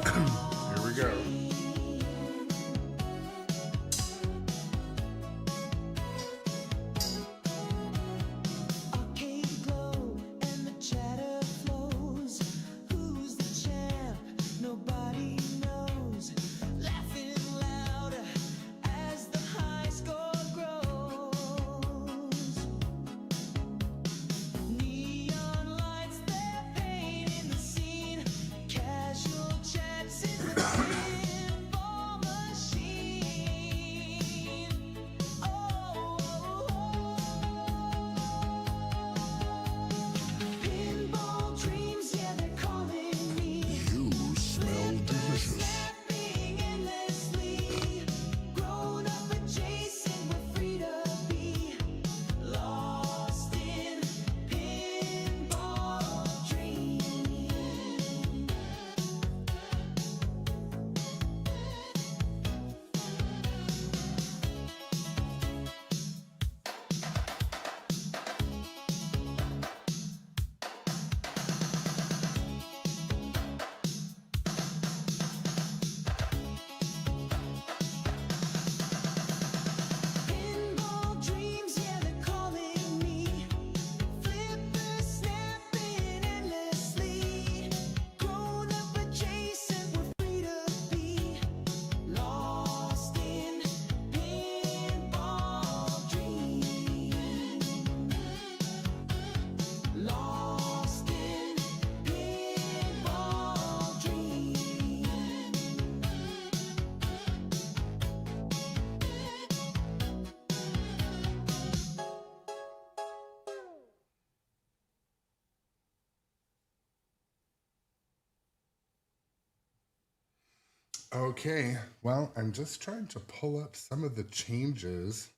Here we go. Okay, well, I'm just trying to pull up some of the changes.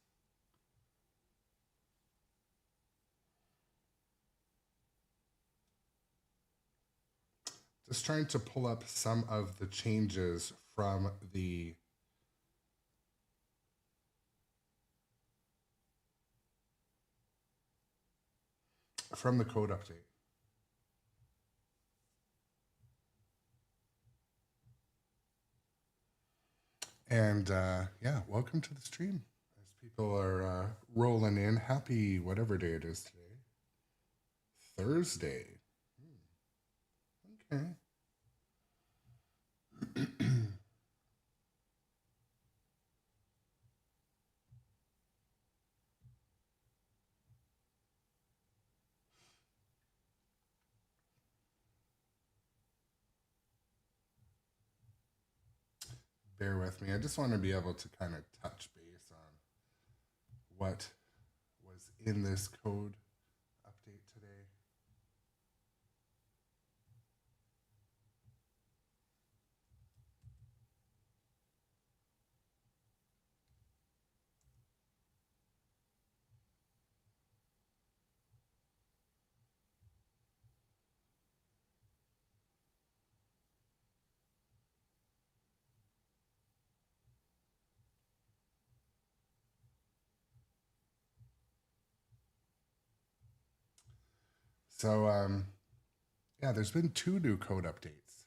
Just trying to pull up some of the changes from the code update. And yeah, welcome to the stream. As people are rolling in, happy whatever day it is today. Thursday. Okay. Bear with me. I just want to be able to kind of touch base on what was in this code update today. So, yeah, there's been 2 new code updates,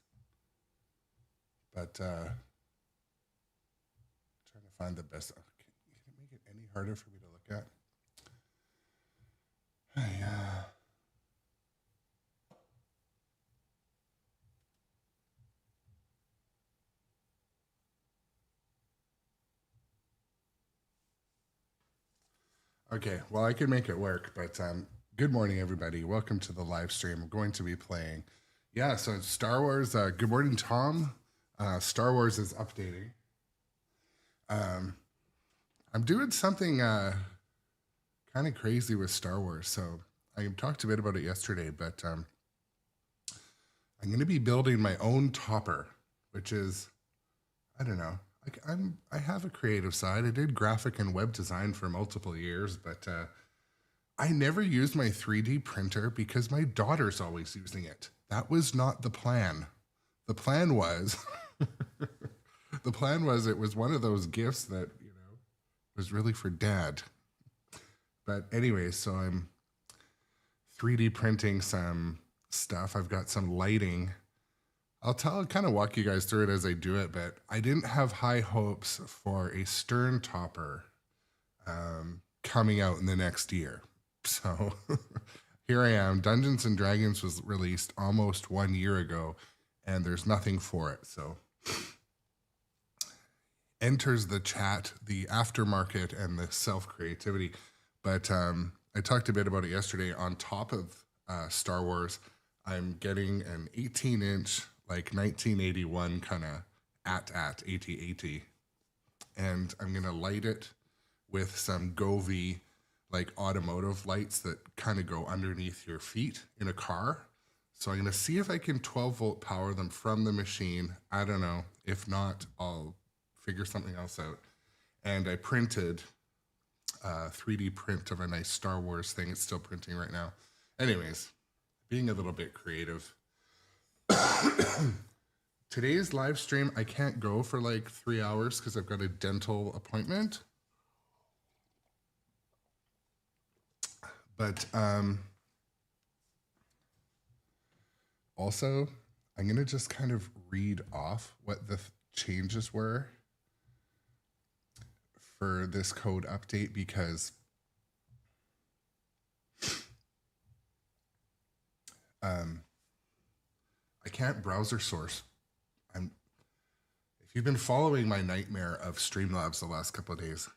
but trying to find the best. Oh, can it make it any harder for me to look at? Yeah. Okay, well, I can make it work, but good morning, everybody. Welcome to the live stream. I'm going to be playing. Yeah, so it's Star Wars. Good morning, Tom. Star Wars is updating. I'm doing something kind of crazy with Star Wars. So I talked a bit about it yesterday, but I'm going to be building my own topper, which is, I don't know. I have a creative side. I did graphic and web design for multiple years, but I never used my 3D printer because my daughter's always using it. That was not the plan. The plan was it was one of those gifts that, was really for dad. But anyway, so I'm 3D printing some stuff. I've got some lighting I'll kind of walk you guys through it as I do it, but I didn't have high hopes for a Stern Topper coming out in the next year. So here I am. Dungeons and Dragons was released almost 1 year ago, and there's nothing for it. So enters the chat, the aftermarket, and the self creativity. But I talked a bit about it yesterday. On top of Star Wars, I'm getting an 18-inch, like 1981 kind of AT-AT, AT-AT. And I'm going to light it with some Govee, like automotive lights that kind of go underneath your feet in a car. So I'm going to see if I can 12-volt power them from the machine. I don't know. If not, I'll figure something else out. And I printed a 3D print of a nice Star Wars thing. It's still printing right now. Anyways, being a little bit creative. Today's live stream, I can't go for like 3 hours because I've got a dental appointment. But also, I'm going to just kind of read off what the changes were for this code update, because I can't browser source. If you've been following my nightmare of Streamlabs the last couple of days,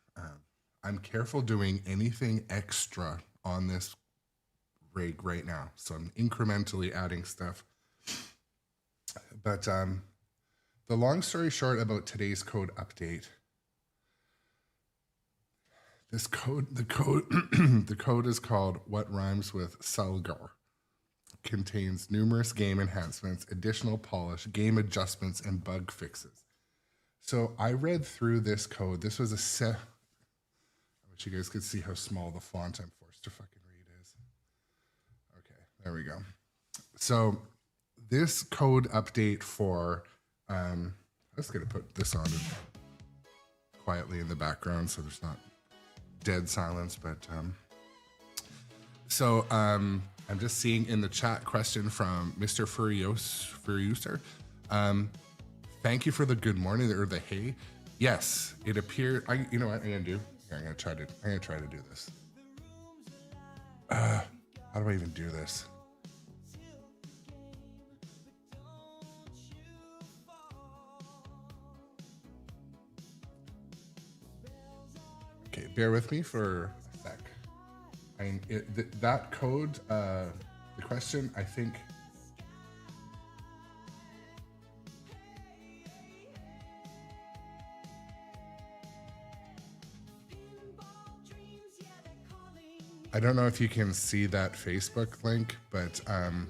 I'm careful doing anything extra on this rig right now. So I'm incrementally adding stuff. But the long story short about today's code update, the code is called What Rhymes with Sulgar. Contains numerous game enhancements, additional polish, game adjustments, and bug fixes. So I read through this code. This was I wish you guys could see how small the font I'm forced to fucking read is. Okay, there we go. So this code update for, I'm just going to put this on quietly in the background so there's not dead silence, but I'm just seeing in the chat question from Mr. Furiuser. Thank you for the good morning or the hey. Yes, it appeared. You know what I'm gonna do? Here, I'm gonna try to do this. How do I even do this? Okay, bear with me for a sec. That code, the question, I think. I don't know if you can see that Facebook link, but on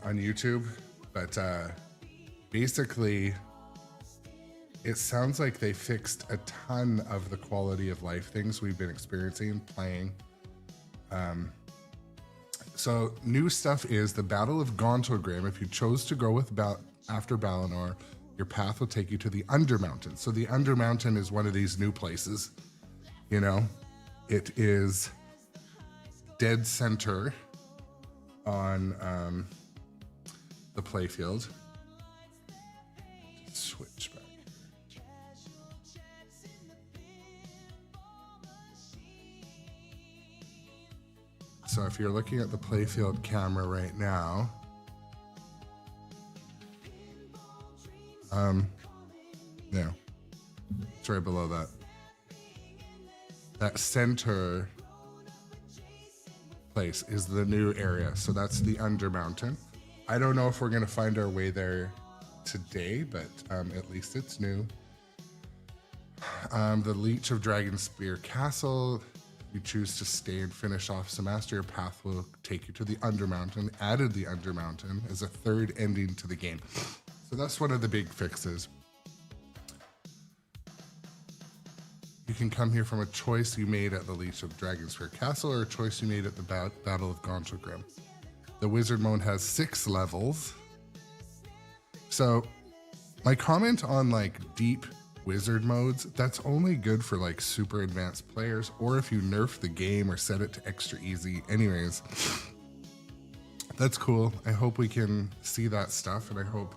YouTube, but basically, it sounds like they fixed a ton of the quality of life things we've been experiencing playing. So new stuff is the Battle of Gontogram. If you chose to go with after Balinor, your path will take you to the Undermountain. So the Undermountain is one of these new places. You know, it is dead center on the playfield. Just switch back. So if you're looking at the playfield camera right now, no, it's right below that. That center place is the new area. So that's the Undermountain. I don't know if we're gonna find our way there today, but at least it's new. The Leech of Dragonspear Castle. You choose to stay and finish off Semester, your path will take you to the Undermountain. Added the Undermountain as a third ending to the game. So that's one of the big fixes. You can come here from a choice you made at the Leech of Dragonspear Castle or a choice you made at the Battle of Gontogram. The Wizard Mode has 6 levels. So my comment on like deep wizard modes, that's only good for like super advanced players or if you nerf the game or set it to extra easy. Anyways, That's cool. I hope we can see that stuff, and I hope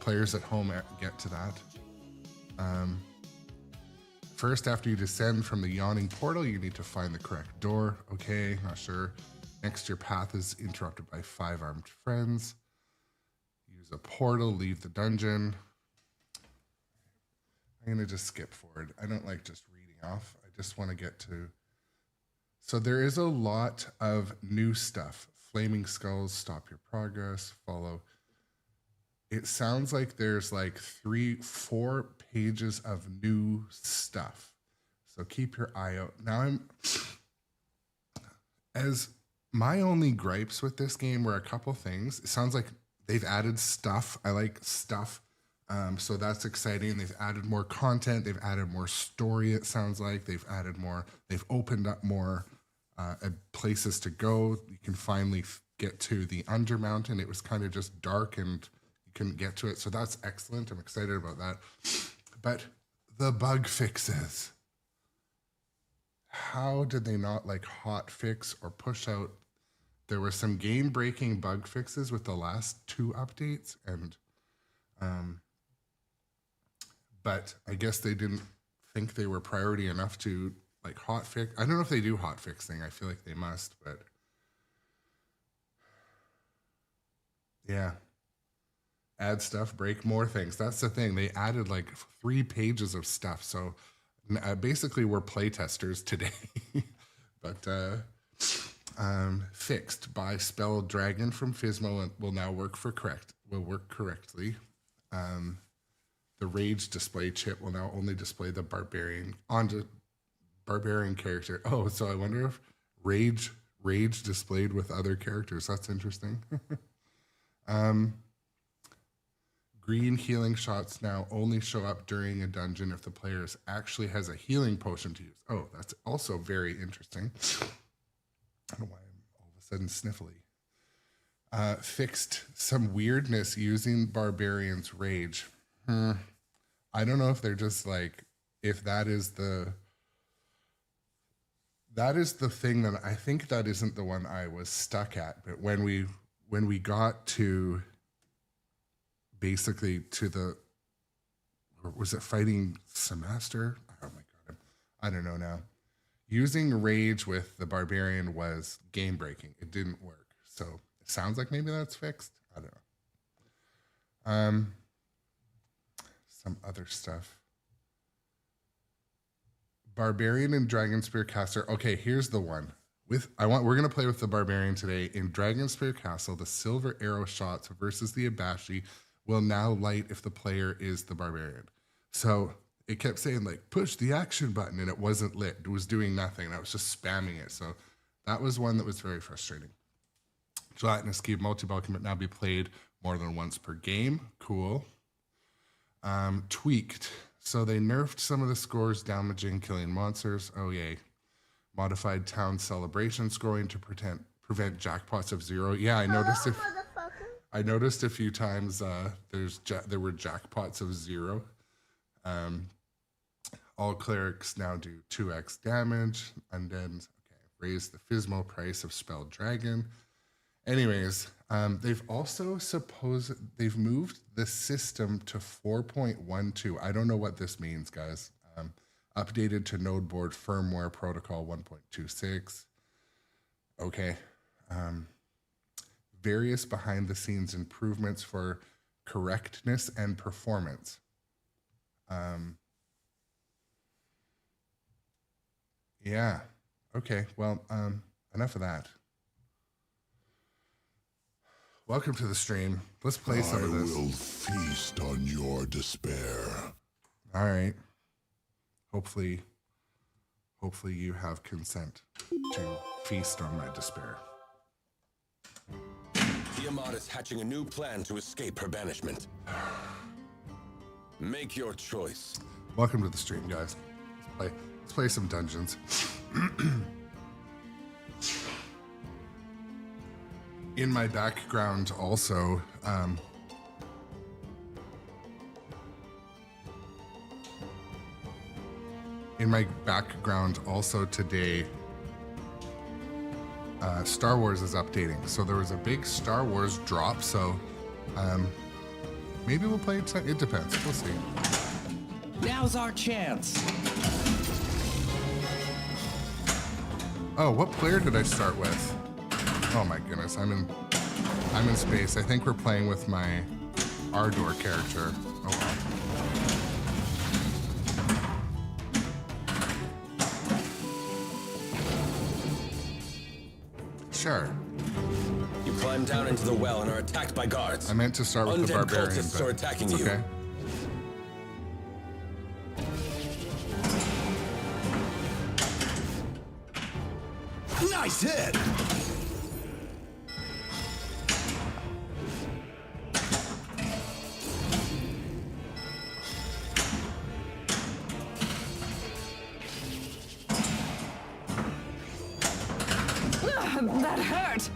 players at home get to that. First, after you descend from the yawning portal, you need to find the correct door. Okay, not sure. Next, your path is interrupted by 5 armed friends. Use a portal, leave the dungeon. I'm going to just skip forward. I don't like just reading off. I just want to get to... So there is a lot of new stuff. Flaming skulls, stop your progress, follow. It sounds like there's like 3-4 pages of new stuff. So keep your eye out. Now as my only gripes with this game were a couple things. It sounds like they've added stuff. I like stuff. So that's exciting. They've added more content. They've added more story. It sounds like they've added more. They've opened up more places to go. You can finally get to the Undermountain. It was kind of just dark and you couldn't get to it. So that's excellent. I'm excited about that. But the bug fixes. How did they not like hot fix or push out? There were some game-breaking bug fixes with the last 2 updates, and but I guess they didn't think they were priority enough to like hot fix. I don't know if they do hot fixing. I feel like they must, but yeah. Add stuff, break more things. That's the thing. They added like 3 pages of stuff. So basically we're playtesters today, but fixed by Spell Dragon from Physmo and will now work correctly. The Rage display chip will now only display the Barbarian character. Oh, so I wonder if Rage displayed with other characters. That's interesting. Green healing shots now only show up during a dungeon if the player actually has a healing potion to use. Oh, that's also very interesting. I don't know why I'm all of a sudden sniffly. Fixed some weirdness using Barbarian's Rage. I don't know if they're just like, if that is the thing that I think that isn't the one I was stuck at. But when we got to basically to the, or was it fighting Semester? Oh my God, I don't know now. Using Rage with the Barbarian was game breaking. It didn't work. So it sounds like maybe that's fixed. I don't know. Some other stuff. Barbarian and Dragon Spear Caster. Okay, here's the one. We're gonna play with the Barbarian today. In Dragon Spear Castle, the silver arrow shots versus the Abashi will now light if the player is the Barbarian. So it kept saying like push the action button and it wasn't lit. It was doing nothing and I was just spamming it. So that was one that was very frustrating. Gelatinous Cube multi-ball can now be played more than once per game. Cool. Tweaked. So they nerfed some of the scores, damaging, killing monsters. Oh yay. Modified town celebration scoring to prevent jackpots of 0. Yeah, I noticed I noticed a few times there were jackpots of 0. All clerics now do 2x damage. Undead, okay, raise the Physmo price of Spell Dragon. Anyways, they've also they've moved the system to 4.12. I don't know what this means, guys. Updated to node board firmware protocol 1.26. Okay. Various behind the scenes improvements for correctness and performance. Yeah. Okay. Well, enough of that. Welcome to the stream. Let's play some of this. I will feast on your despair. All right. Hopefully you have consent to feast on my despair. Tiamat is hatching a new plan to escape her banishment. Make your choice. Welcome to the stream, guys. Let's play some dungeons. In my background also, today, Star Wars is updating. So there was a big Star Wars drop. So maybe we'll play it. It depends. We'll see. Now's our chance. Oh, what player did I start with? Oh my goodness, I'm in space. I think we're playing with my Ardor character. Oh well. Sure. You climb down into the well and are attacked by guards. I meant to start with the Undead barbarian, cultists but are attacking it's you. okay. Nice hit! That hurt.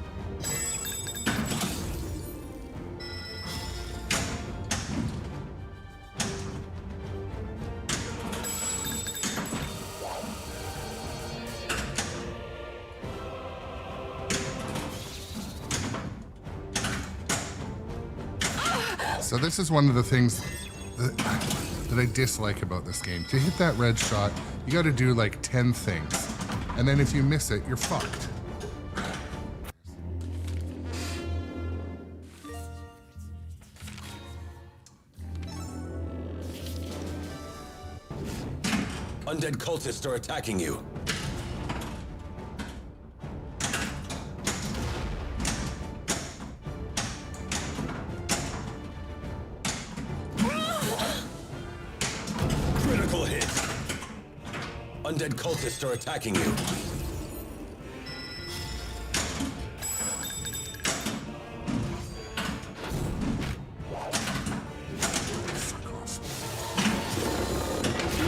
So this is one of the things that I dislike about this game. To hit that red shot, you got to do like 10 things. And then if you miss it, you're fucked. Undead cultists are attacking you. Critical hit. Undead cultists are attacking you.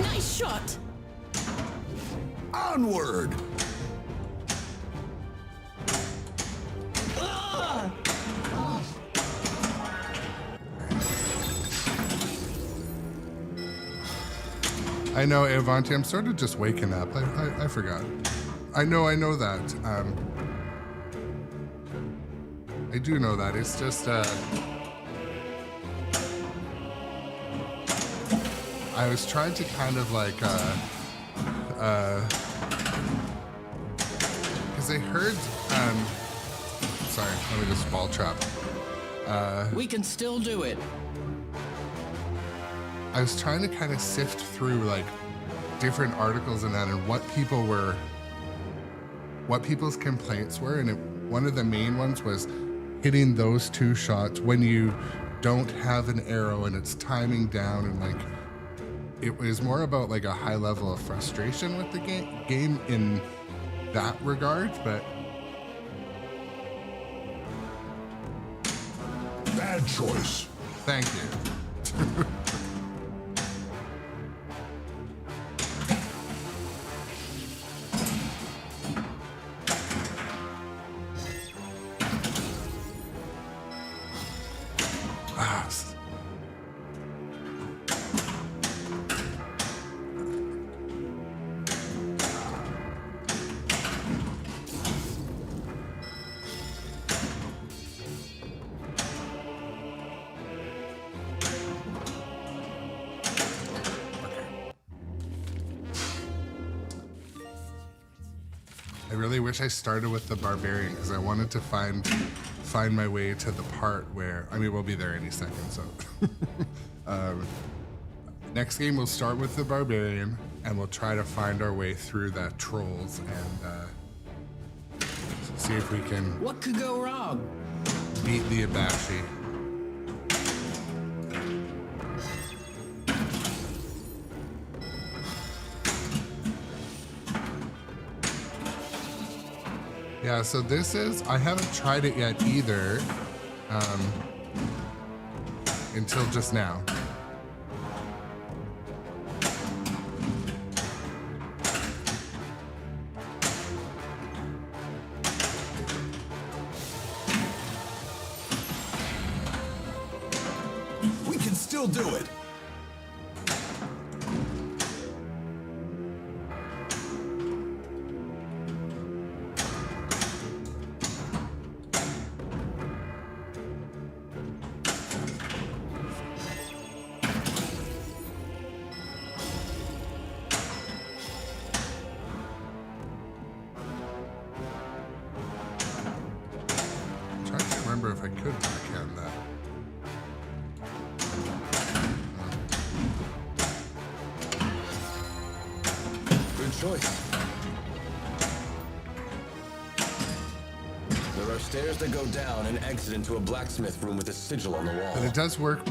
Nice shot. Onward! I know, Avanti, I'm sort of just waking up. I forgot. I know that. I do know that. It's just, I was trying to kind of like, because I heard, sorry, let me just ball trap. We can still do it. I was trying to kind of sift through like different articles and that, and what people's complaints were, and one of the main ones was hitting those two shots when you don't have an arrow and it's timing down, and like it was more about like a high level of frustration with the game in that regard, but Bad choice. thank you. I really wish I started with the barbarian because I wanted to find my way to the part where, I mean, we'll be there any second. So next game we'll start with the barbarian and we'll try to find our way through the trolls and see if we can What could go wrong? beat the Abashi. Yeah, so this is, I haven't tried it yet either, until just now. We can still do it. choice. There are stairs that go down and exit into a blacksmith room with a sigil on the wall. But it does work.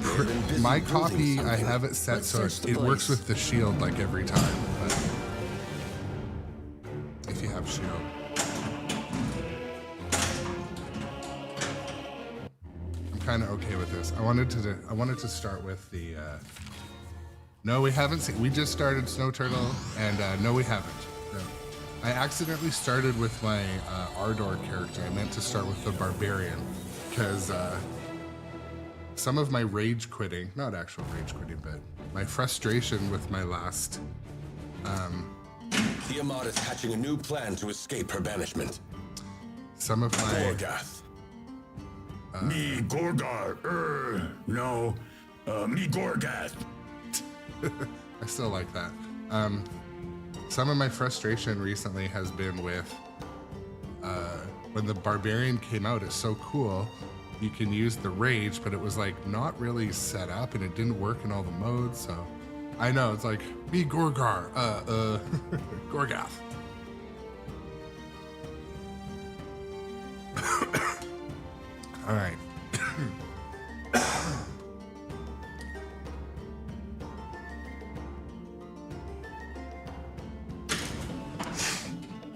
My copy, I have it set so it works with the shield like every time. But if you have shield. I'm kind of okay with this. I wanted to start with the no, we haven't seen. We just started Snow Turtle, and no, we haven't. No. I accidentally started with my Ardor character. I meant to start with the Barbarian, because some of my rage quitting, not actual rage quitting, but my frustration with my last... Tiamat is hatching a new plan to escape her banishment. Some of my... Gorgath. Me Gorgar. No. Me Gorgath. I still like that. Some of my frustration recently has been with when the Barbarian came out. It's so cool. You can use the rage, but it was like not really set up, and it didn't work in all the modes. So I know it's like me Gorgar, Gorgath. All right.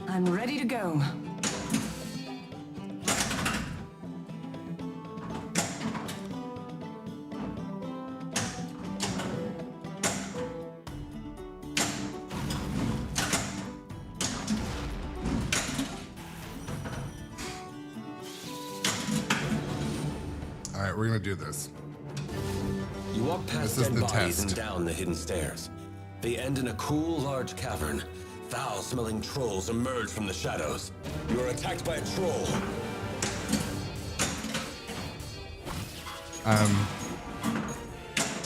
I'm ready to go. All right, we're gonna do this. You walk past This is dead the bodies test. and down the hidden stairs. They end in a cool, large cavern. Foul-smelling trolls emerge from the shadows. You are attacked by a troll.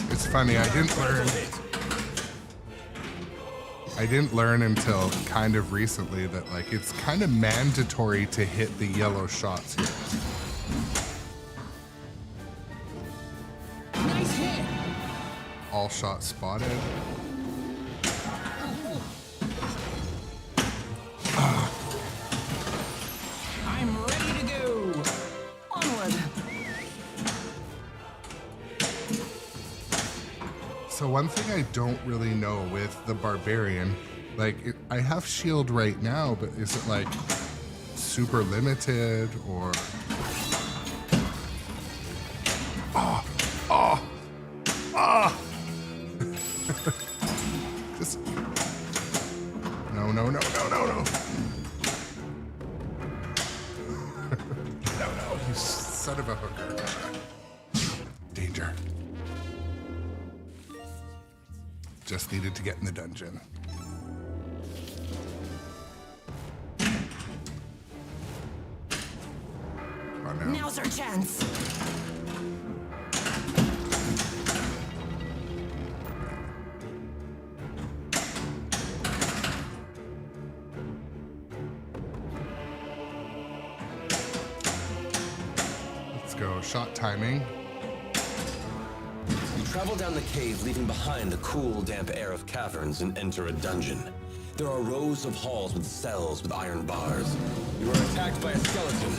It's funny. I didn't learn until kind of recently that like it's kind of mandatory to hit the yellow shots here. Nice hit. All shots spotted. I'm ready to go. Onward. So one thing I don't really know with the Barbarian, like I have shield right now, but is it like super limited or? Just no. No, you son of a hooker. Danger. Just needed to get in the dungeon. Come on now. Now's our chance. Let's go. Shot timing. You travel down the cave, leaving behind the cool, damp air of caverns, and enter a dungeon. There are rows of halls with cells with iron bars. You are attacked by a skeleton.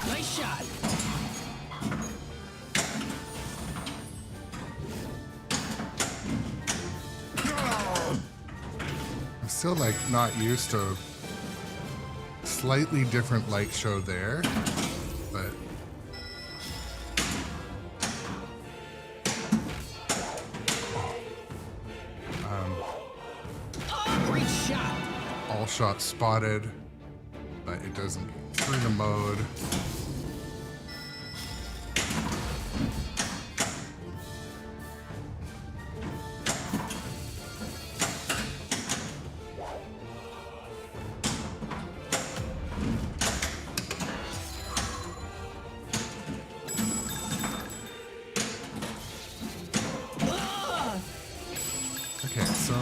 Nice shot. I'm still like not used to slightly different light show there, but Great shot. all shots spotted, but it doesn't go through the mode. Okay, so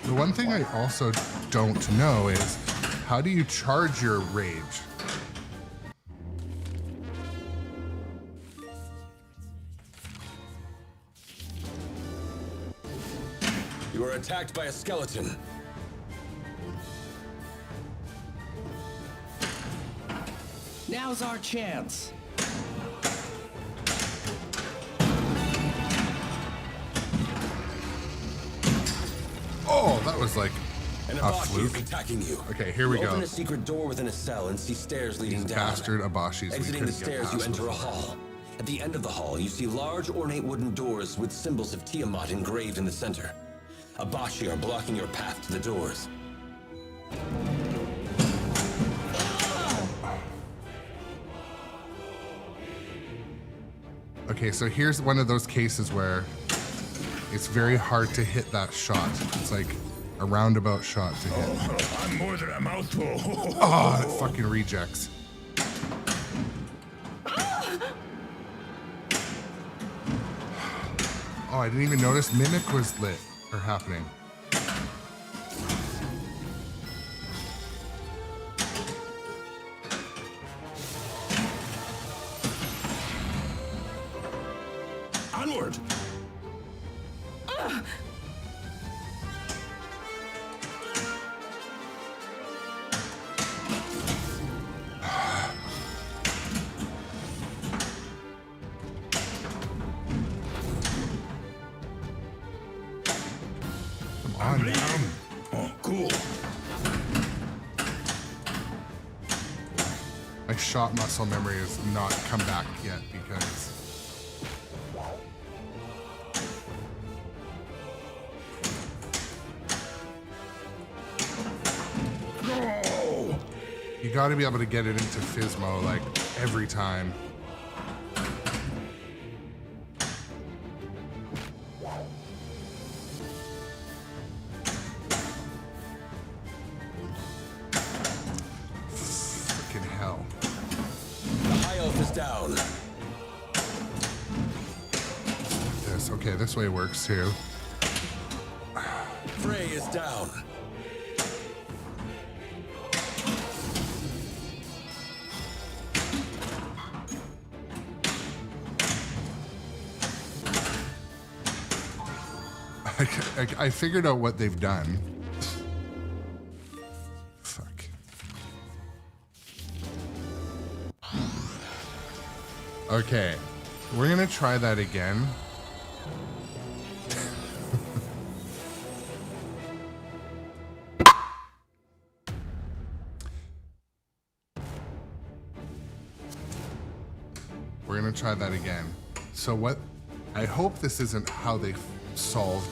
the one thing I also don't know is How do you charge your rage? You are attacked by a skeleton. Now's our chance. Oh, that was like An a Abashi is fluke. attacking you. Okay, here we You go. open a secret door within a cell and see stairs leading These down. bastard Abashis. We Exiting the couldn't get stairs, you past enter a before. hall. At the end of the hall, you see large ornate wooden doors with symbols of Tiamat engraved in the center. Abashi are blocking your path to the doors. Okay, so here's one of those cases where it's very hard to hit that shot. It's like a roundabout shot to hit. Oh, I'm more than a mouthful. Oh, it fucking rejects. Oh, I didn't even notice Mimic was lit or happening. Onward. Come on now. Oh, cool. My shot muscle memory has not come back yet because No. you got to be able to get it into Physmo like every time. Fucking hell. The High Elf is down. This, okay, this way works too. Frey is down. I figured out what they've done. Fuck. Okay, we're gonna try that again. We're gonna try that again. So what? I hope this isn't how they solved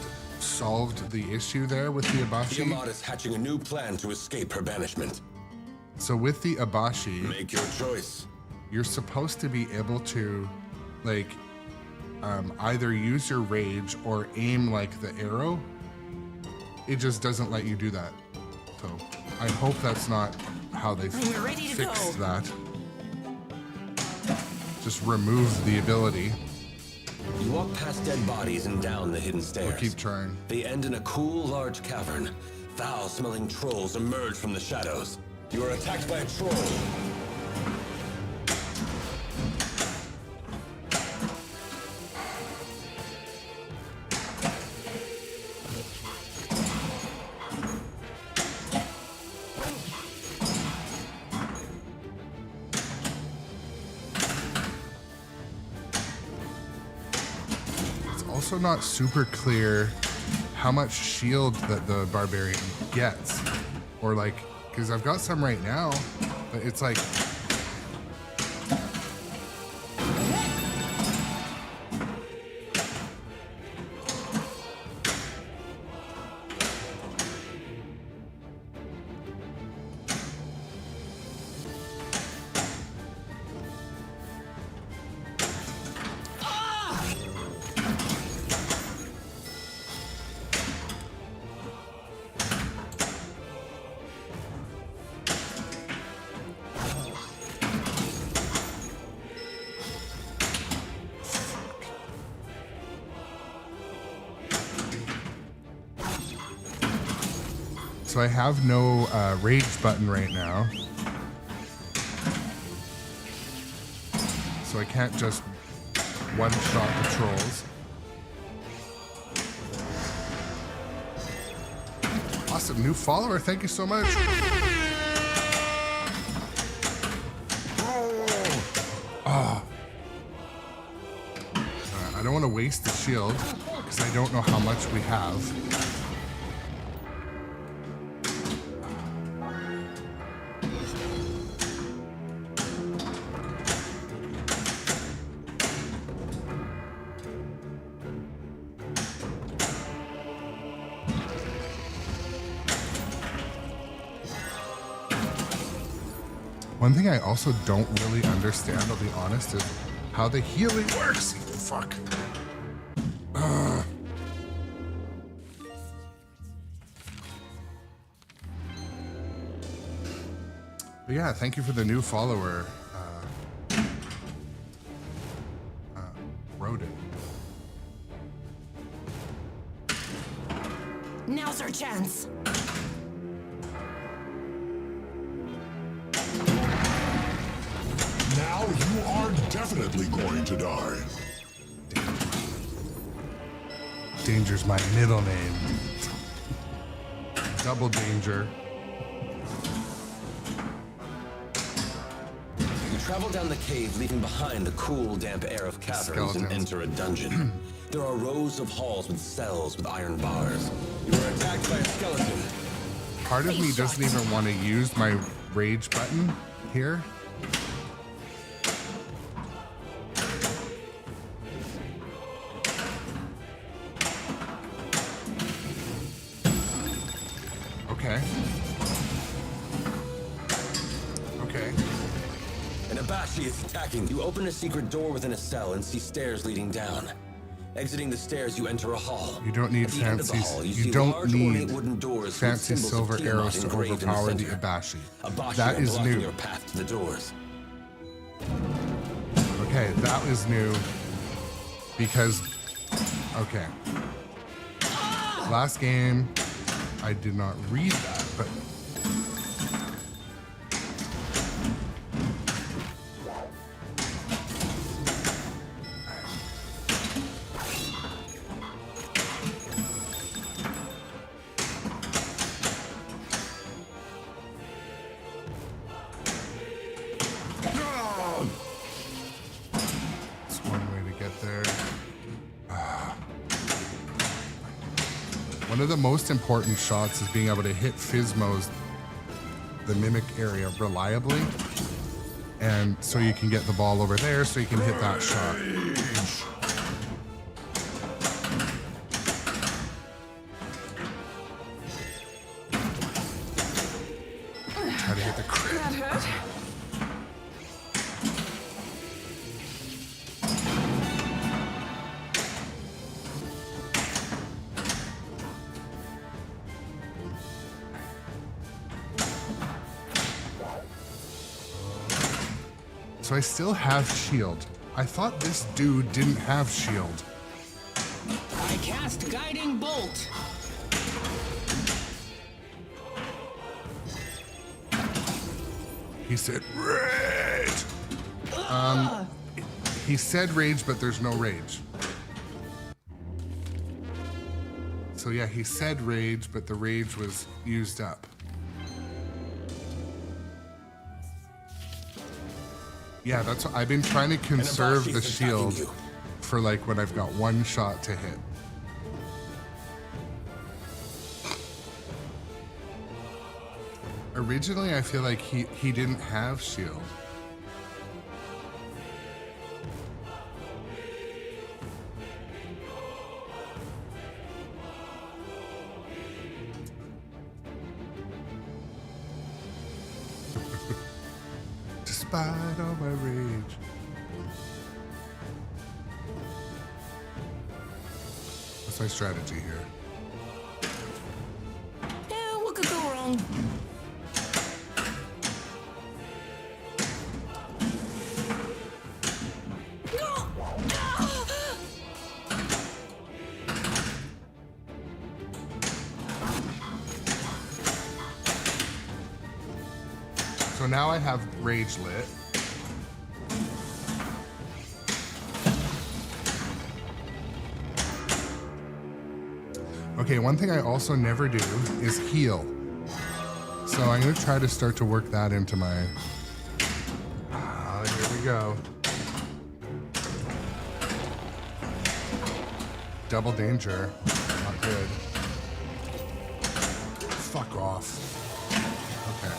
the issue there with the Abashi. Tiamat is hatching a new plan to escape her banishment. So with the Abashi, Make your choice. you're supposed to be able to, like, either use your rage or aim like the arrow. It just doesn't let you do that. So I hope that's not how they We're ready to fixed go. that. Just remove the ability. You walk past dead bodies and down the hidden stairs. We'll keep trying. They end in a cool, large cavern. Foul-smelling trolls emerge from the shadows. You are attacked by a troll. It's also not super clear how much shield that the barbarian gets, or like, because I've got some right now, but it's like So I have no rage button right now. So I can't just one-shot the trolls. Awesome, new follower, thank you so much. I don't want to waste the shield because I don't know how much we have. One thing I also don't really understand, I'll be honest, is how the healing works. Fuck. But yeah, thank you for the new follower, Rodin. Now's our chance. Now you are definitely going to die. Danger's my middle name. Double danger. You travel down the cave, leaving behind the cool, damp air of caverns and enter a dungeon. There are rows of halls with cells with iron bars. You are attacked by a skeleton. Part of me doesn't even want to use my rage button here. Okay. Okay. An Abashi is attacking. You open a secret door within a cell and see stairs leading down. Exiting the stairs, you enter a hall. You don't need At the end of the fancy. hall, You see don't large, need ornate wooden doors with fancy symbols of silver Tiamat arrows to engraved in the overpower the center. Abashi. Abashi That are is blocking new. your path to the doors. Okay, that is new. Because, okay. Last game, I did not read that, but it's one way to get there. One of the most important shots is being able to hit Physmos, the mimic area, reliably. And so you can get the ball over there so you can hit that shot. Try to hit the crit. That hurt. So I still have shield. I thought this dude didn't have shield. I cast Guiding Bolt. He said rage. He said rage, but there's no rage. So yeah, he said rage, but the rage was used up. Yeah, that's what I've been trying to conserve the Abashi's attacking shield you. for like when I've got one shot to hit. Originally, I feel like he didn't have shield. Despite all my rage. What's my strategy here? Yeah, what could go wrong? So now I have rage lit. Okay, one thing I also never do is heal. So I'm gonna try to start to work that into my... here we go. Double danger, not good. Fuck off. Okay.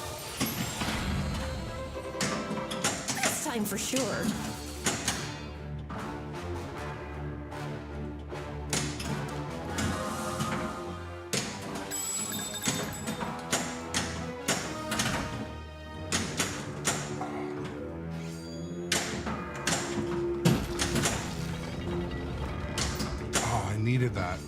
This time for sure. Needed that.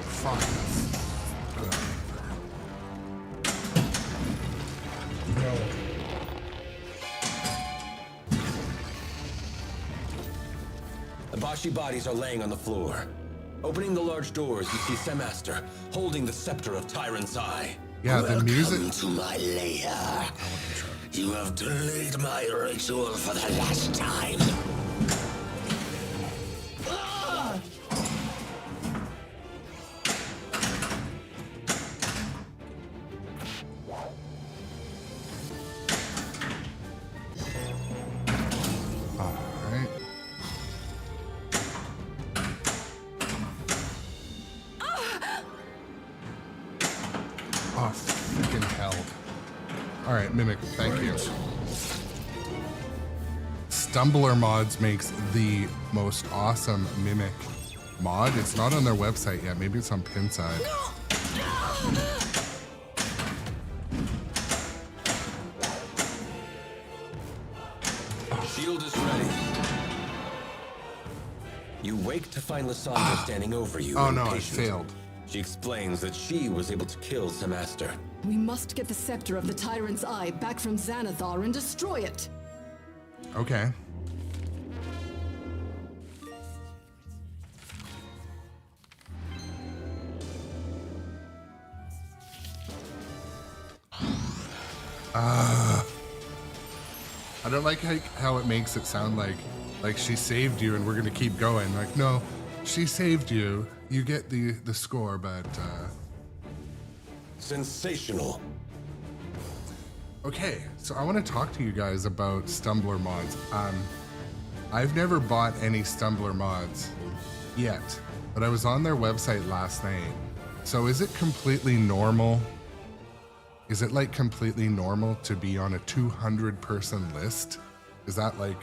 Fuck. No. The Bashi bodies are laying on the floor. Opening the large doors, you see Semaster holding the scepter of Tyrant's Eye. Yeah, the music. Welcome to my lair. You have delayed my ritual for the last time. Oh, freaking hell. All right, Mimic, thank you. Stumbler Mods makes the most awesome Mimic mod. It's not on their website yet. Maybe it's on Pinside. Shield is ready. You wake to find Lysandra standing over you. Oh no, I impatient. failed. She explains that she was able to kill Semaster. We must get the scepter of the Tyrant's Eye back from Xanathar and destroy it. Okay. I don't like how it makes it sound like she saved you and we're gonna keep going. Like, no, she saved you. You get the score, but Sensational. okay, so I want to talk to you guys about Stumbler mods. I've never bought any Stumbler mods yet, but I was on their website last night. So is it completely normal? Is it like completely normal to be on a 200 person list? Is that like,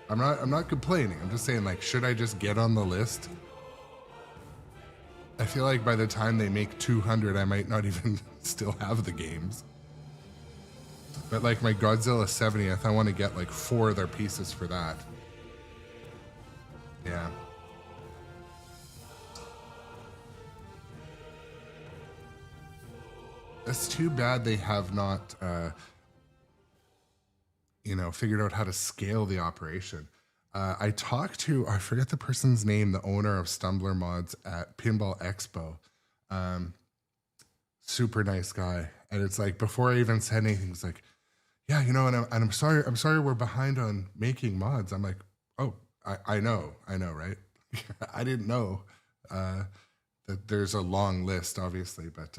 I'm not complaining. I'm just saying, like, should I just get on the list? I feel like by the time they make 200, I might not even still have the games. But like my Godzilla 70th, I want to get like 4 of their pieces for that. Yeah. It's too bad they have not, figured out how to scale the operation. I talked to, I forget the person's name, the owner of Stumbler Mods at Pinball Expo. Super nice guy. And it's like, before I even said anything, he's like, yeah, and I'm sorry we're behind on making mods. I'm like, oh, I know, right? I didn't know that there's a long list, obviously, but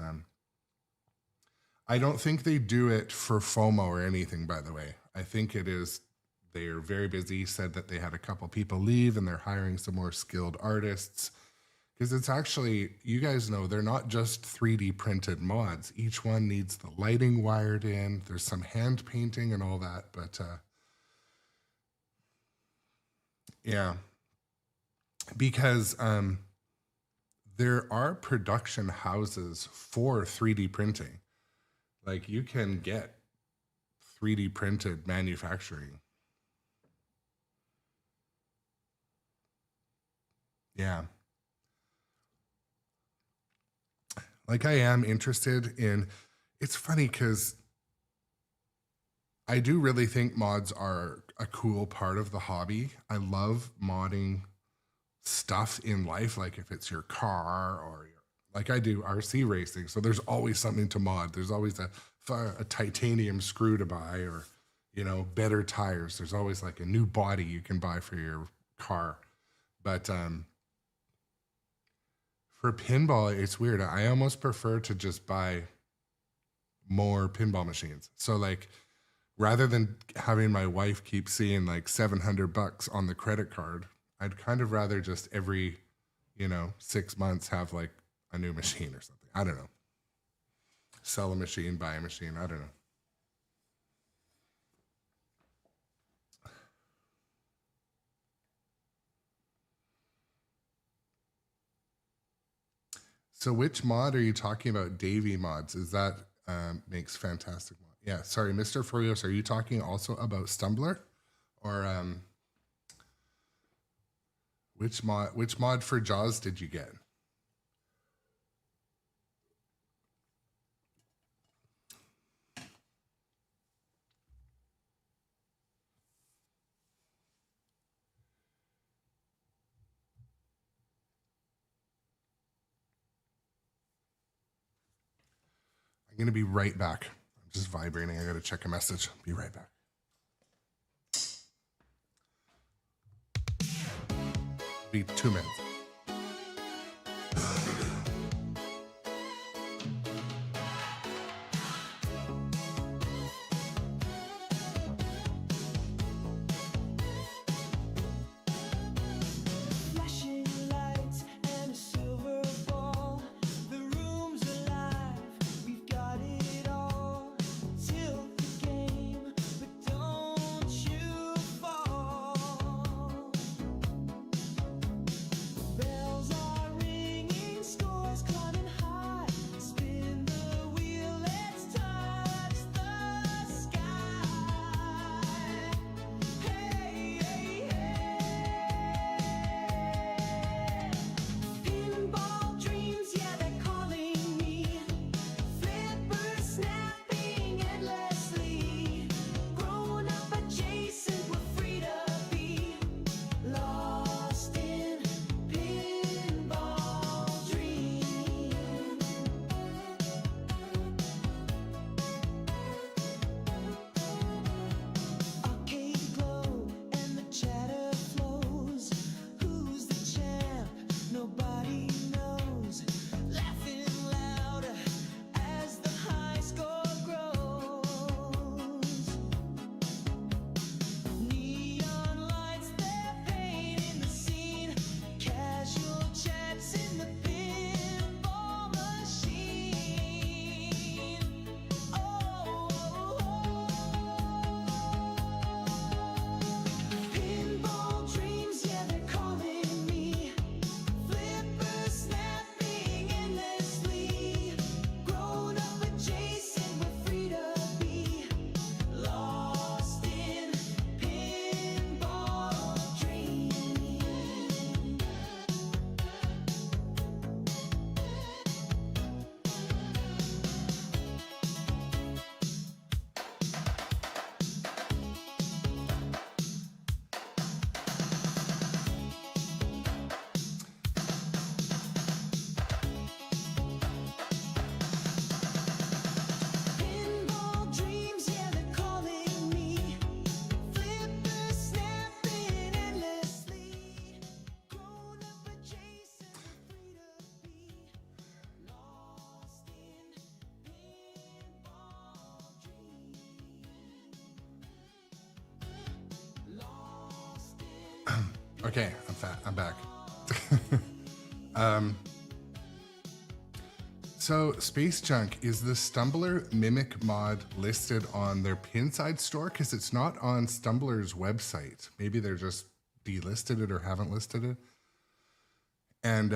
I don't think they do it for FOMO or anything, by the way. I think it is, they're very busy. He said that they had a couple people leave and they're hiring some more skilled artists. Because it's actually, you guys know, they're not just 3D printed mods. Each one needs the lighting wired in. There's some hand painting and all that. But yeah, because there are production houses for 3D printing. Like, you can get 3D printed manufacturing. Yeah. Like, I am interested in, it's funny because I do really think mods are a cool part of the hobby. I love modding stuff in life, like if it's your car or your, like I do RC racing. So there's always something to mod. There's always a titanium screw to buy, or better tires. There's always like a new body you can buy for your car. But for pinball, it's weird. I almost prefer to just buy more pinball machines. So like, rather than having my wife keep seeing like $700 on the credit card, I'd kind of rather just every, 6 months have like a new machine or something. I don't know. Sell a machine, buy a machine. I don't know. So which mod are you talking about? Davey mods. Is that makes fantastic mod? Yeah, sorry, Mr. Furios, are you talking also about Stumbler? Or which mod for Jaws did you get? I'm going to be right back. I'm just vibrating. I got to check a message. Be right back. Be 2 minutes. Okay, I'm back. So Space Junk, is the Stumbler Mimic mod listed on their Pinside store? Because it's not on Stumbler's website. Maybe they're just delisted it or haven't listed it. And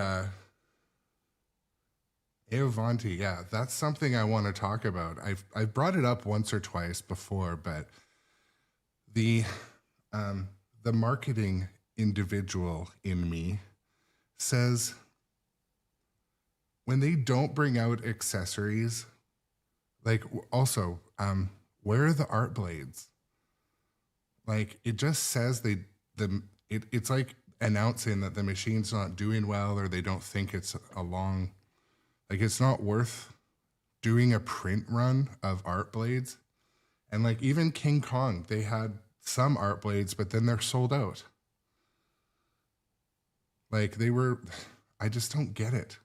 Eovanti, yeah, that's something I want to talk about. I've brought it up once or twice before, but the marketing individual in me says when they don't bring out accessories, like also Where are the art blades? Like, it just says it's like announcing that the machine's not doing well, or they don't think it's like, it's not worth doing a print run of art blades. And like, even King Kong, they had some art blades, but then they're sold out. Like, I just don't get it.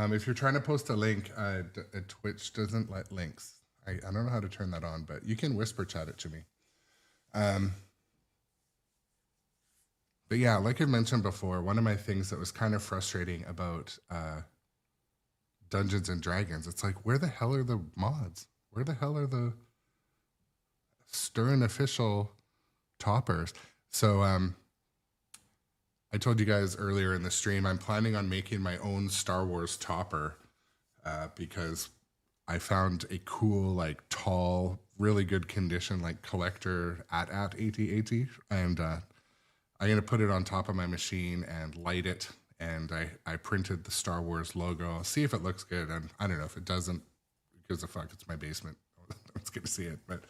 If you're trying to post a link, Twitch doesn't let links. I don't know how to turn that on, but you can whisper chat it to me. But yeah, like I mentioned before, one of my things that was kind of frustrating about Dungeons and Dragons, it's like, where the hell are the mods? Where the hell are the Stern official toppers? So I told you guys earlier in the stream, I'm planning on making my own Star Wars topper because I found a cool, like, tall, really good condition, like, collector at AT-AT, and I'm going to put it on top of my machine and light it, and I printed the Star Wars logo. I'll see if it looks good, and I don't know if it doesn't, because the fuck, it's my basement. It's good to see it, but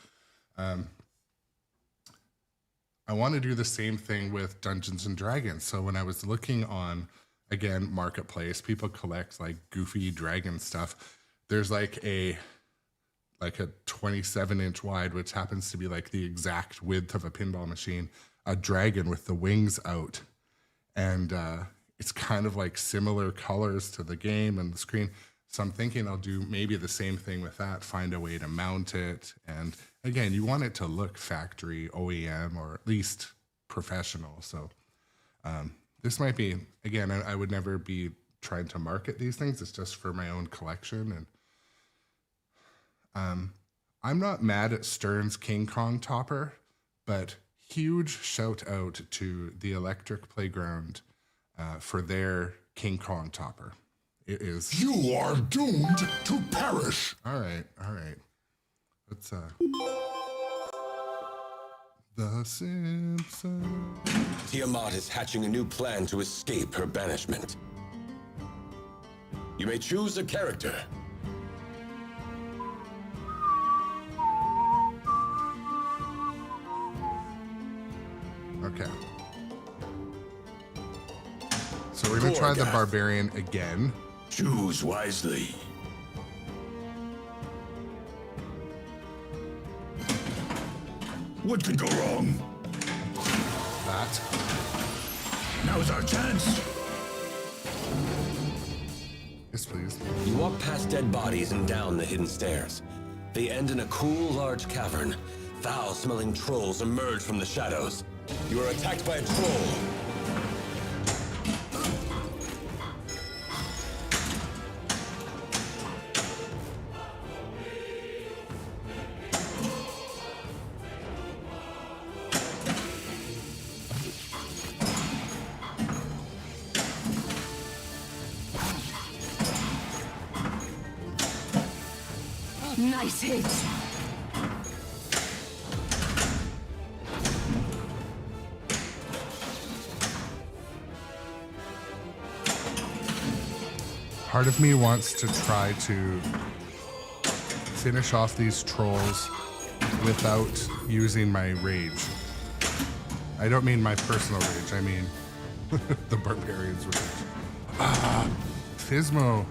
I want to do the same thing with Dungeons and Dragons. So when I was looking on, again, Marketplace, people collect like goofy dragon stuff. There's like a 27-inch wide, which happens to be like the exact width of a pinball machine, a dragon with the wings out. And it's kind of like similar colors to the game and the screen. So I'm thinking I'll do maybe the same thing with that, find a way to mount it. And again, you want it to look factory, OEM, or at least professional. So this might be, again, I would never be trying to market these things. It's just for my own collection. And I'm not mad at Stern's King Kong topper, but huge shout out to the Electric Playground for their King Kong topper. It is. You are doomed to perish. All right. Let's The Simpsons. Tiamat is hatching a new plan to escape her banishment. You may choose a character. Okay. So we're gonna try the Barbarian again. Choose wisely. What could go wrong? That. Now's our chance. Yes, please. You walk past dead bodies and down the hidden stairs. They end in a cool, large cavern. Foul-smelling trolls emerge from the shadows. You are attacked by a troll. Nice hit. Part of me wants to try to finish off these trolls without using my rage. I don't mean my personal rage, I mean the Barbarian's rage. Physmo.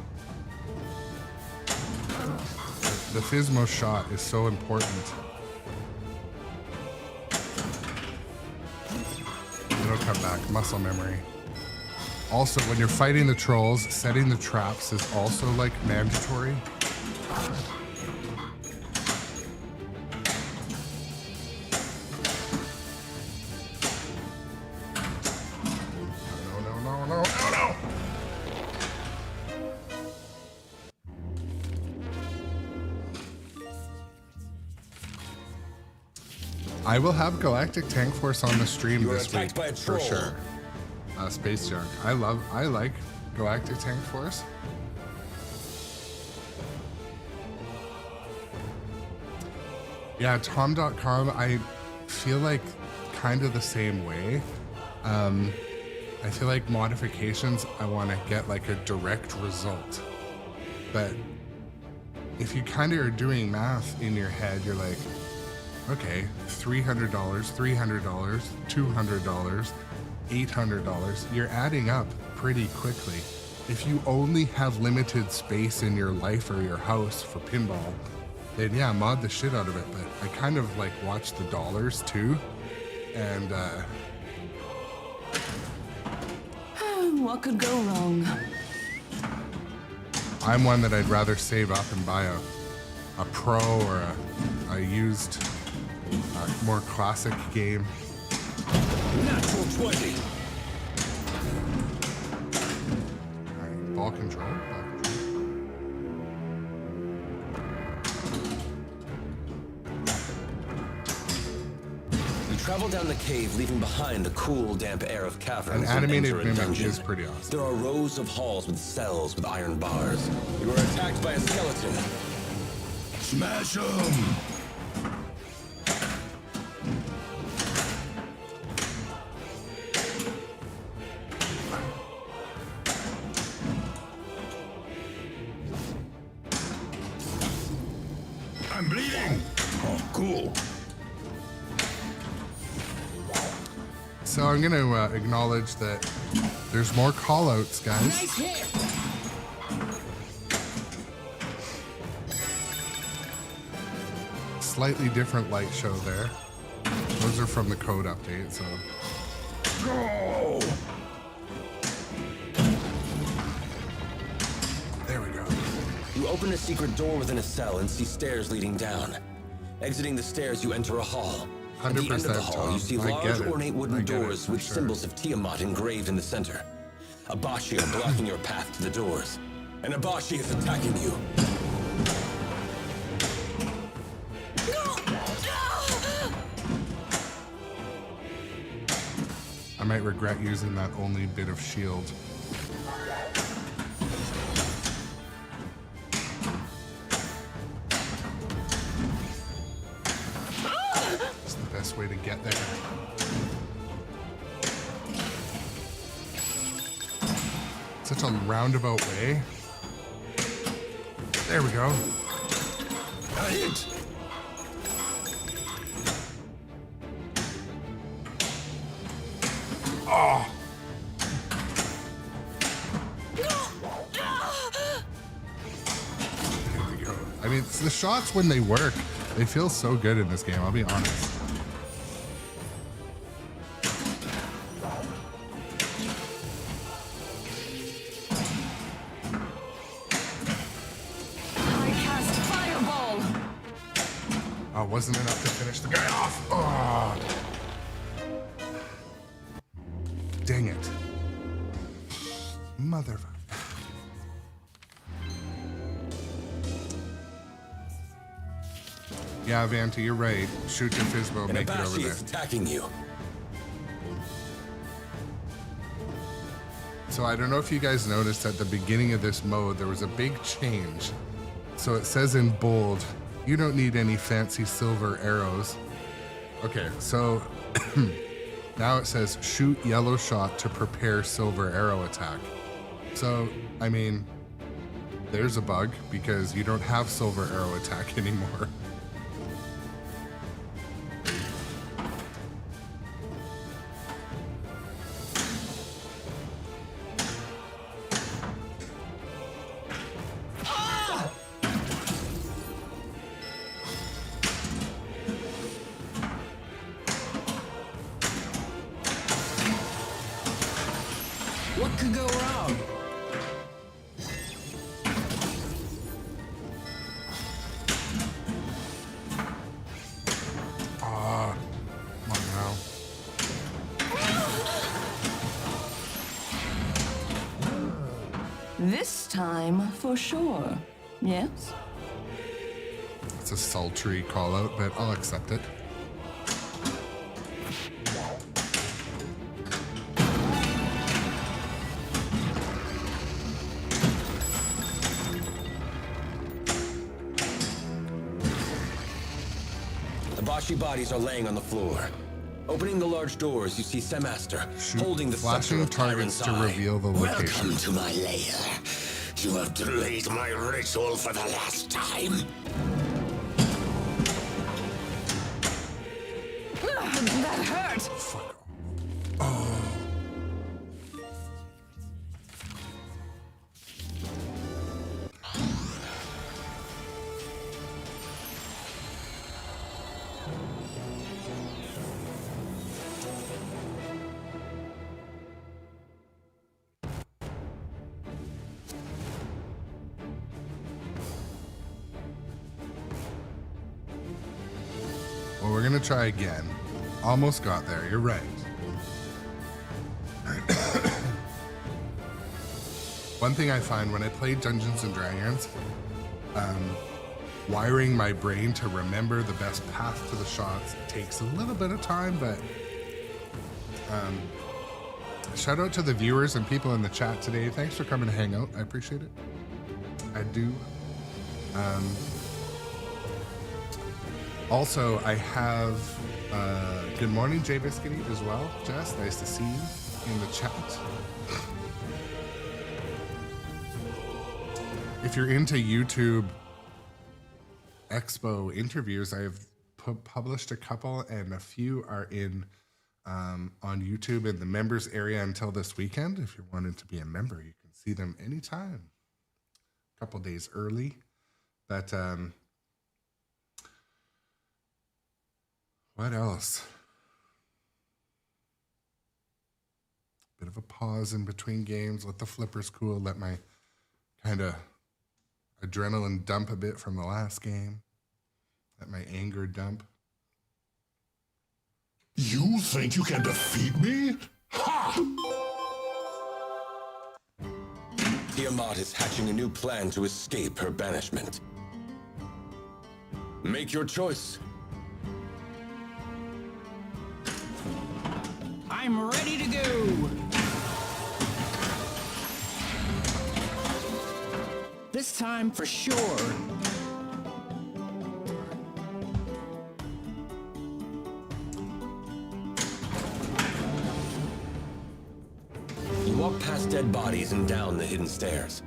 The Physmo shot is so important. It'll come back, muscle memory. Also, when you're fighting the trolls, setting the traps is also like mandatory. No. I will have Galactic Tank Force on the stream this week for sure. Space Junk. I like Galactic Tank Force. Yeah, Tom.com, I feel like kind of the same way. I feel like modifications, I want to get like a direct result. But if you kind of are doing math in your head, you're like, okay, $300, $300, $200, $800, you're adding up pretty quickly. If you only have limited space in your life or your house for pinball, then yeah, mod the shit out of it. But I kind of like watch the dollars too. And What could go wrong? I'm one that I'd rather save up and buy a pro or a used, more classic game. Natural 20. All right, ball control. You travel down the cave, leaving behind the cool, damp air of caverns. An and animated enter a mimic dungeon. is pretty awesome. There are rows of halls with cells with iron bars. You are attacked by a skeleton. Smash 'em! I'm bleeding! Oh, cool. So I'm going to acknowledge that there's more call-outs, guys. Nice hit. Slightly different light show there. Those are from the code update, so. Go! There we go. You open a secret door within a cell and see stairs leading down. Exiting the stairs, you enter a hall. At the end of the 100% hall, Tom. you see I large get it. ornate I wooden get it, doors for with sure. symbols of Tiamat engraved in the center. Abashi are blocking your path to the doors. And Abashi is attacking you. I might regret using that only bit of shield. It's the best way to get there. Such a roundabout way. There we go. I hit! There we go. I mean, it's the shots when they work, they feel so good in this game, I'll be honest. I cast Fireball! Oh, wasn't enough to finish the guy off. Oh. Dang it. Motherfucker. Yeah, Vanta, you're right. Shoot your Fizbo, And make it over Abashi there. is attacking you. So I don't know if you guys noticed at the beginning of this mode, there was a big change. So it says in bold, you don't need any fancy silver arrows. Okay, so now it says shoot yellow shot to prepare silver arrow attack. So, I mean, there's a bug because you don't have silver arrow attack anymore. What could go wrong? Come on now. This time, for sure. Yes? It's a sultry call out, but I'll accept it. The Bashi bodies are laying on the floor. Opening the large doors, you see Semaster Shoot holding the scepter flashing of targets Tyrant's to Eye. reveal the location. Welcome to my lair. You have delayed my ritual for the last time. That hurt! Fuck off. Well, we're gonna try again. Almost got there. You're right. One thing I find when I play Dungeons and Dragons, wiring my brain to remember the best path to the shots takes a little bit of time, but shout out to the viewers and people in the chat today. Thanks for coming to hang out. I appreciate it. I do. Also, I have good morning, Jay Biscuity, as well. Jess, nice to see you in the chat. If you're into YouTube Expo interviews, I've published a couple, and a few are in on YouTube in the members area until this weekend. If you're wanting to be a member, you can see them anytime. A couple days early, but what else? Bit of a pause in between games. Let the flippers cool. Let my kind of adrenaline dump a bit from the last game. Let my anger dump. You think you can defeat me? Ha! Tiamat is hatching a new plan to escape her banishment. Make your choice. I'm ready to go. This time for sure. You walk past dead bodies and down the hidden stairs.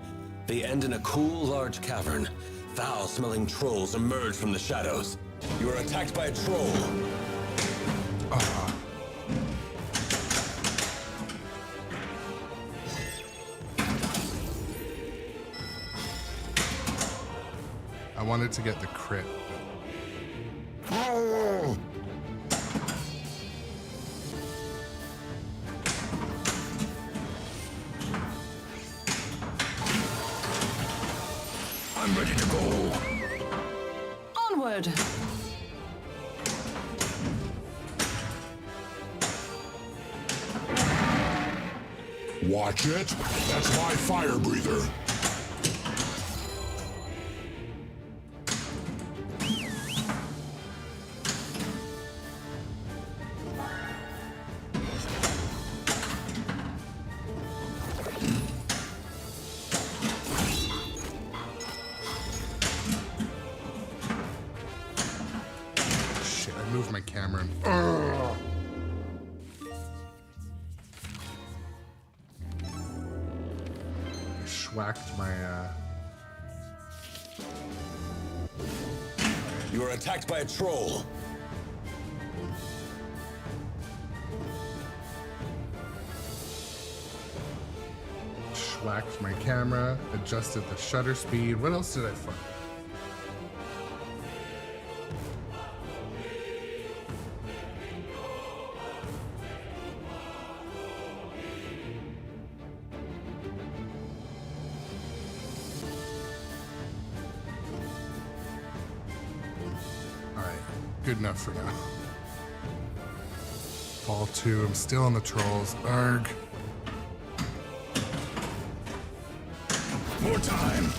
They end in a cool, large cavern. Foul-smelling trolls emerge from the shadows. You are attacked by a troll. I wanted to get the crit. I'm ready to go. Onward! Watch it. That's my fire breather. Shit, I moved my camera. Ugh. I schwacked my, You are attacked by a troll. schwacked my camera, adjusted the shutter speed. What else did I fuck? Alright, good enough for now. Fall 2, I'm still on the trolls. Arg. More time.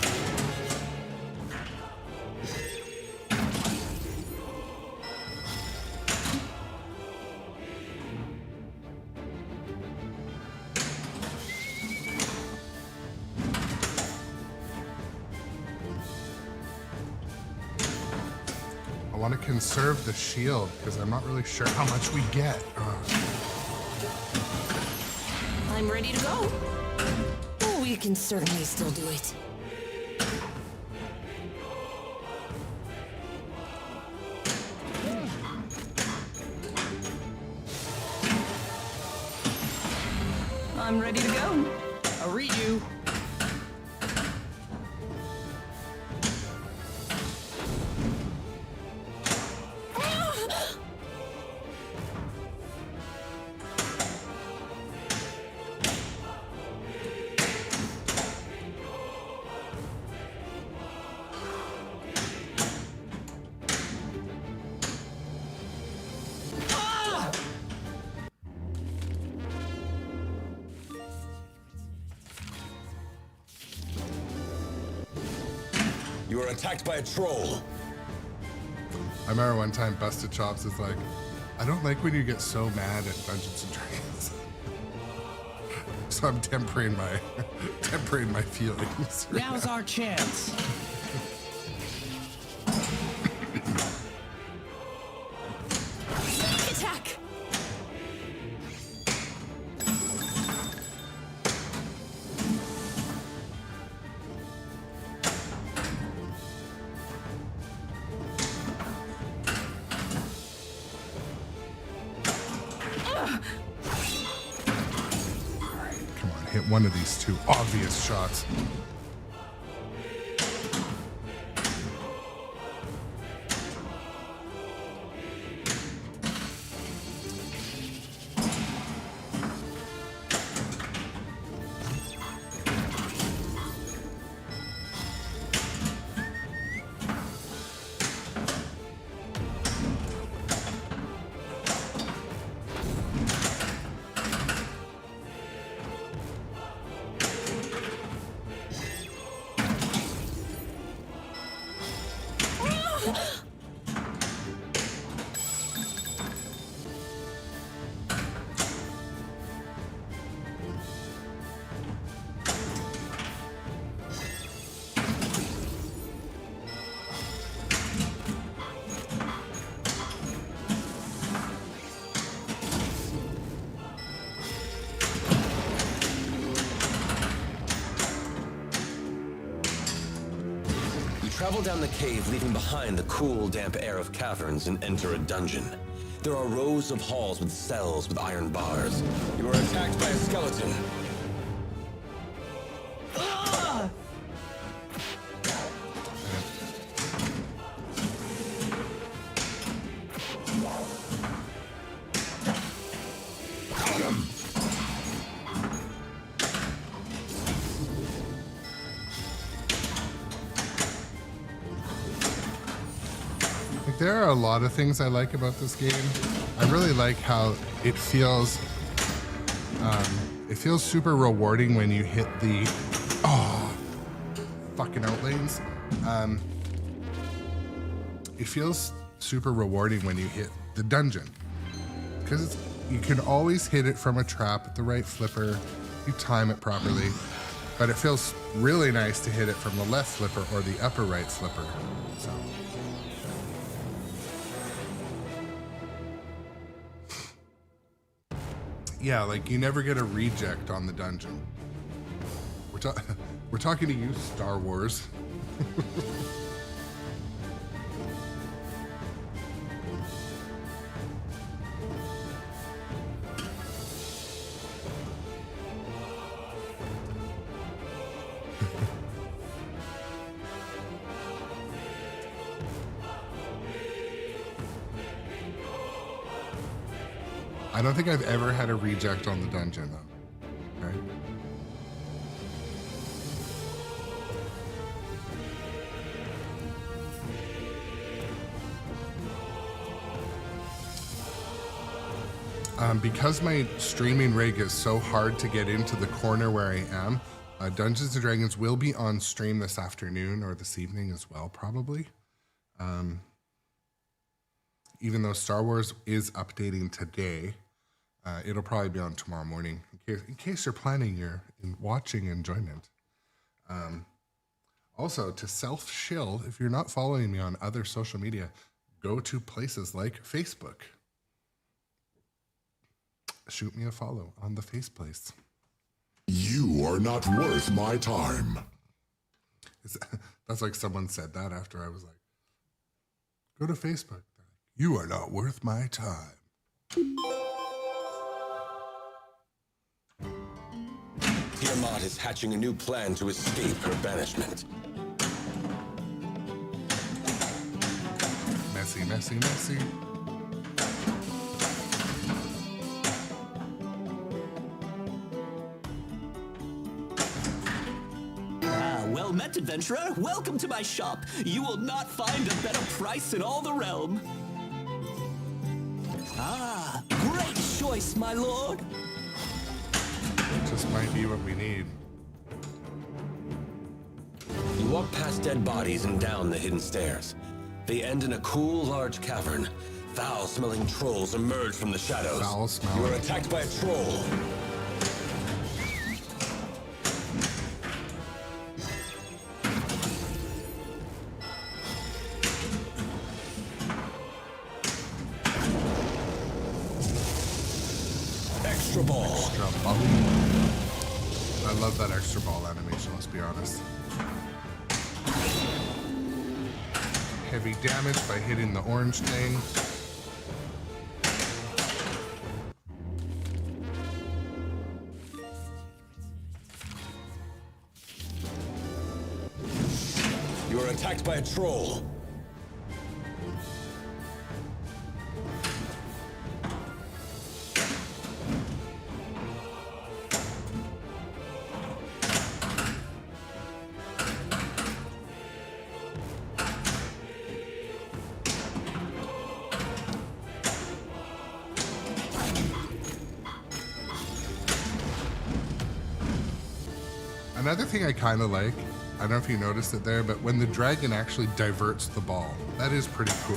I want to conserve the shield because I'm not really sure how much we get. I'm ready to go. Oh, we can certainly still do it. I'm ready to go. I'll read you. You are attacked by a troll. I remember one time Busted Chops is like, I don't like when you get so mad at Dungeons and Dragons. So I'm tempering my feelings. Now's our chance. Attack! Come on, hit one of these two obvious shots. Travel down the cave, leaving behind the cool, damp air of caverns, and enter a dungeon. There are rows of halls with cells with iron bars. You are attacked by a skeleton. There are a lot of things I like about this game. I really like how it feels super rewarding when you hit the fucking outlanes. It feels super rewarding when you hit the dungeon because you can always hit it from a trap with the right flipper. You time it properly, but it feels really nice to hit it from the left flipper or the upper right flipper. So. Yeah, like you never get a reject on the dungeon. We're talking to you, Star Wars. I don't think I've ever had a reject on the dungeon, though. Right? Because my streaming rig is so hard to get into the corner where I am, Dungeons & Dragons will be on stream this afternoon or this evening as well, probably. Even though Star Wars is updating today, it'll probably be on tomorrow morning in case you're planning your watching enjoyment. Also, to self-shill, if you're not following me on other social media, go to places like Facebook. Shoot me a follow on the face place. You are not worth my time. That's like someone said that after I was like, go to Facebook. You are not worth my time. Tiamat is hatching a new plan to escape her banishment. Messy, messy, messy. Well met, adventurer. Welcome to my shop. You will not find a better price in all the realm. Ah, great choice, my lord. Just might be what we need. You walk past dead bodies and down the hidden stairs. They end in a cool, large cavern. Foul-smelling trolls emerge from the shadows. Foul-smelling. You are attacked by a troll. Extra ball. Extra ball. I love that extra ball animation, let's be honest. Heavy damage by hitting the orange thing. You are attacked by a troll. Another thing I kind of like, I don't know if you noticed it there, but when the dragon actually diverts the ball, that is pretty cool.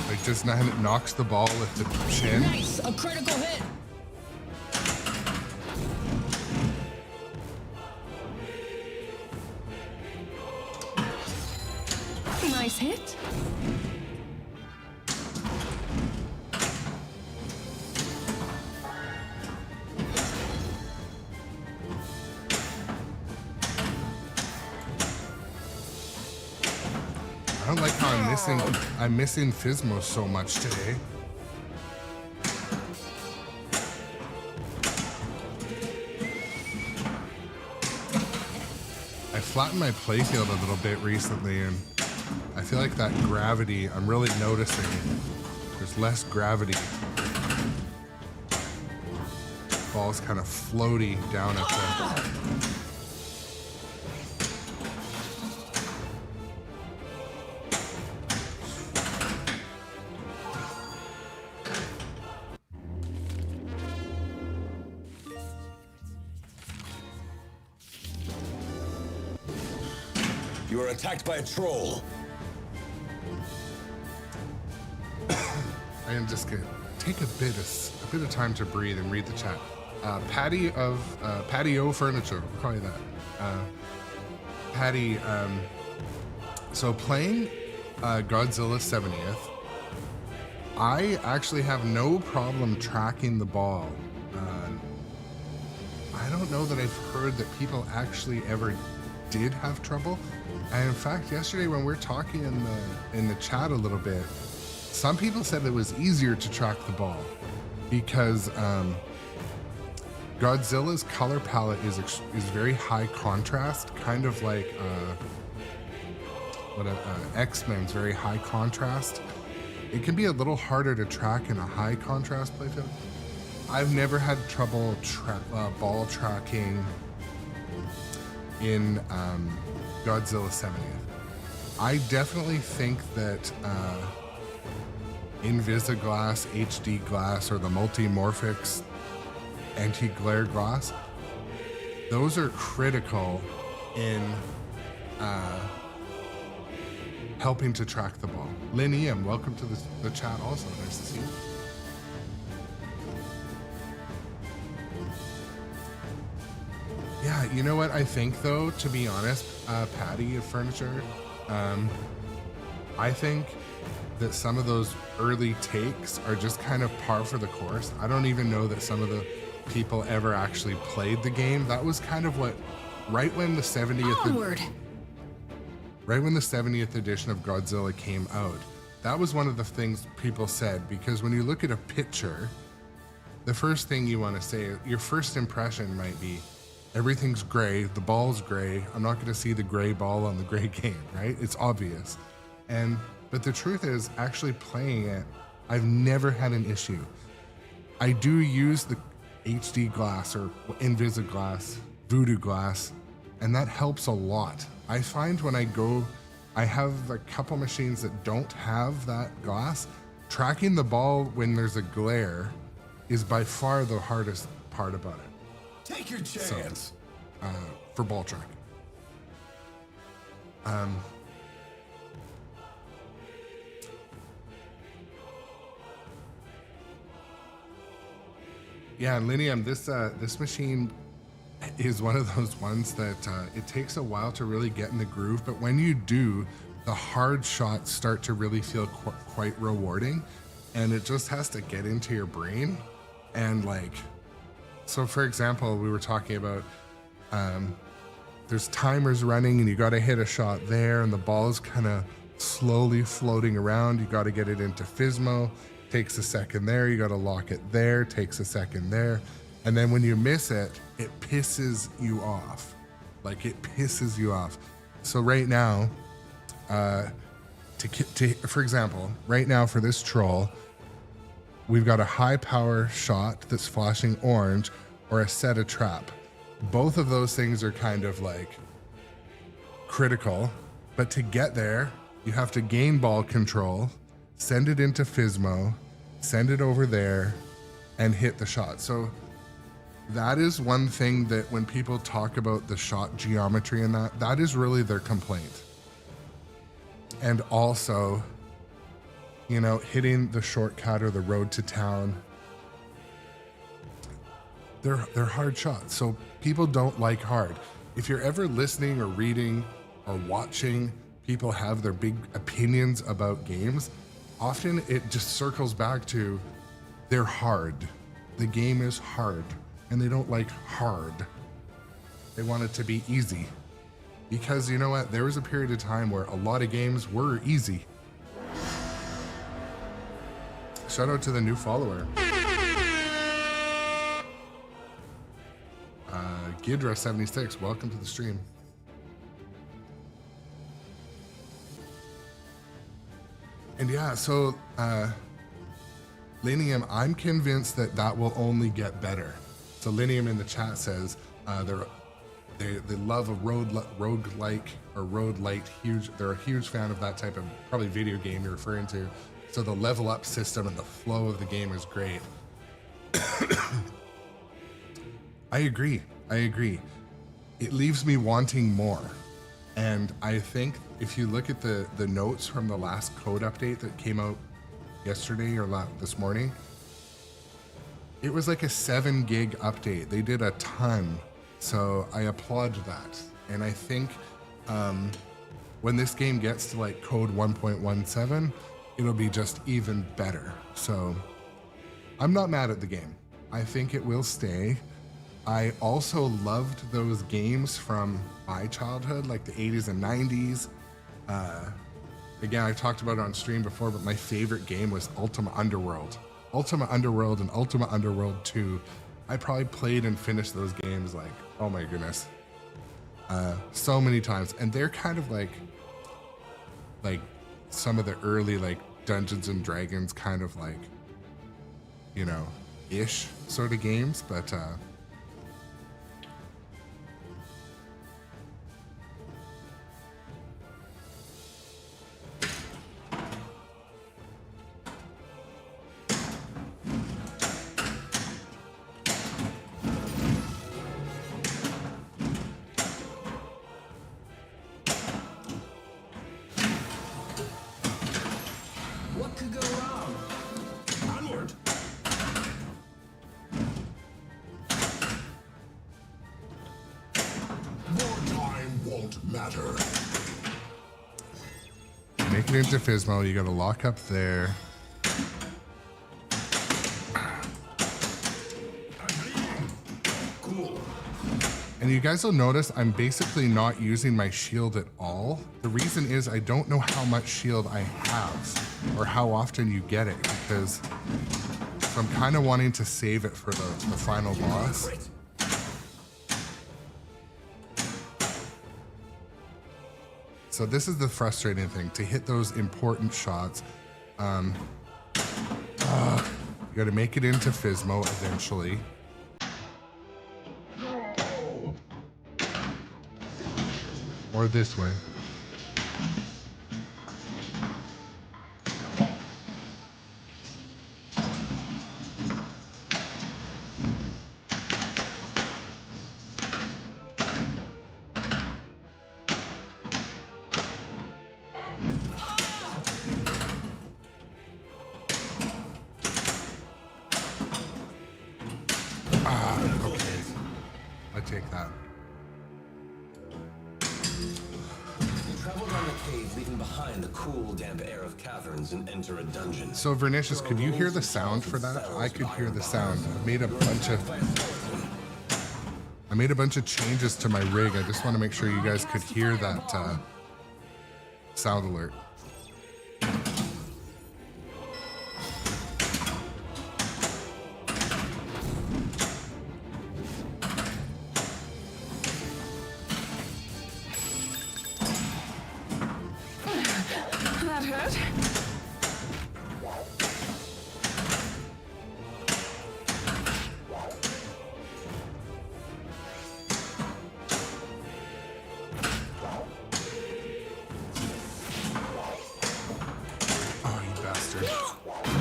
Like just knocks the ball with the chin. Nice, a critical hit. Nice hit. I don't like how I'm missing Physmo so much today. I flattened my playfield a little bit recently, and I feel like that gravity, I'm really noticing there's less gravity. Ball's kind of floaty down at the... You are attacked by a troll. I am just gonna take a bit of time to breathe and read the chat. Patio Furniture, we'll call you that. Patty, so playing Godzilla 70th, I actually have no problem tracking the ball. I don't know that I've heard that people actually ever did have trouble. And in fact, yesterday when we were talking in the chat a little bit, some people said it was easier to track the ball because Godzilla's color palette is very high contrast, kind of like X-Men's very high contrast. It can be a little harder to track in a high contrast playfield. I've never had trouble ball tracking in Godzilla 70th. I definitely think that Invisiglass, HD glass, or the Multimorphics anti-glare glass, those are critical in helping to track the ball. Lynn Ian, welcome to the chat also. Nice to see you. Yeah, you know what I think though, to be honest, Patty of Furniture, I think that some of those early takes are just kind of par for the course. I don't even know that some of the people ever actually played the game. That was kind of what, right when the 70th edition of Godzilla came out, that was one of the things people said, because when you look at a picture, the first thing you want to say, your first impression might be, everything's gray, the ball's gray, I'm not going to see the gray ball on the gray game, right? It's obvious. But the truth is, actually playing it, I've never had an issue. I do use the HD glass or Invisiglass, Voodoo glass, and that helps a lot. I find when I have a couple machines that don't have that glass, tracking the ball when there's a glare is by far the hardest part about it. Take your chance. So, for ball tracking. Yeah, Linium, this machine is one of those ones that it takes a while to really get in the groove, but when you do, the hard shots start to really feel quite rewarding, and it just has to get into your brain. And like, so for example, we were talking about there's timers running and you got to hit a shot there and the ball is kind of slowly floating around. You got to get it into Fismo, takes a second there, you got to lock it there, takes a second there, and then when you miss it, it pisses you off. Like, it pisses you off. So right now, for example, right now for this troll, we've got a high power shot that's flashing orange or a set a trap. Both of those things are kind of like critical, but to get there, you have to gain ball control, send it into Fismo, send it over there, and hit the shot. So that is one thing that when people talk about the shot geometry and that is really their complaint. And also, you know, hitting the shortcut or the road to town, they're hard shots. So people don't like hard. If you're ever listening or reading or watching people have their big opinions about games, often it just circles back to they're hard. The game is hard, and they don't like hard. They want it to be easy. Because you know what? There was a period of time where a lot of games were easy. Shout out to the new follower. Gidra76, welcome to the stream. And yeah, so Linium, I'm convinced that will only get better. So Linium in the chat says they love a roguelike or roguelite huge. They're a huge fan of that type of probably video game you're referring to. So the level up system and the flow of the game is great. I agree. It leaves me wanting more. And I think if you look at the notes from the last code update that came out yesterday or this morning, it was like a 7 gig update. They did a ton. So I applaud that. And I think when this game gets to like code 1.17, it'll be just even better. So I'm not mad at the game. I think it will stay. I also loved those games from my childhood, like the 80s and 90s. Again, I've talked about it on stream before, but my favorite game was Ultima Underworld. Ultima Underworld and Ultima Underworld 2. I probably played and finished those games like, oh my goodness, so many times. And they're kind of like some of the early like Dungeons and Dragons kind of like, you know, ish sort of games, but What could go wrong? Onward. make it into Physmo. You got to lock up there. And you guys will notice I'm basically not using my shield at all. The reason is I don't know how much shield I have or how often you get it, because I'm kind of wanting to save it for the final boss. So this is the frustrating thing, to hit those important shots. You gotta make it into Physmo eventually. Or this way. Okay. I take that. Travel down the cave, leaving behind the cool, damp air of caverns, and enter a dungeon. So Vernicious, could you hear the sound for that? I could hear the sound. I made a bunch of changes to my rig. I just want to make sure you guys could hear that sound alert. That hurt. Oh, you bastard.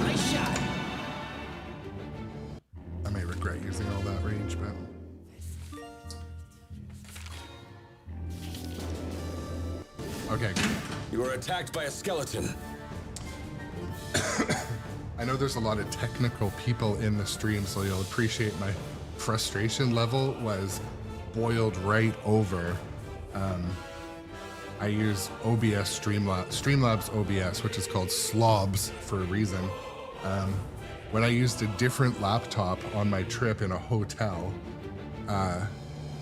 Nice shot. I may regret using all that range, but... Okay. You are attacked by a skeleton. I know there's a lot of technical people in the stream, so you'll appreciate my frustration level was boiled right over. I use OBS Streamlabs OBS, which is called Slobs for a reason. When I used a different laptop on my trip in a hotel,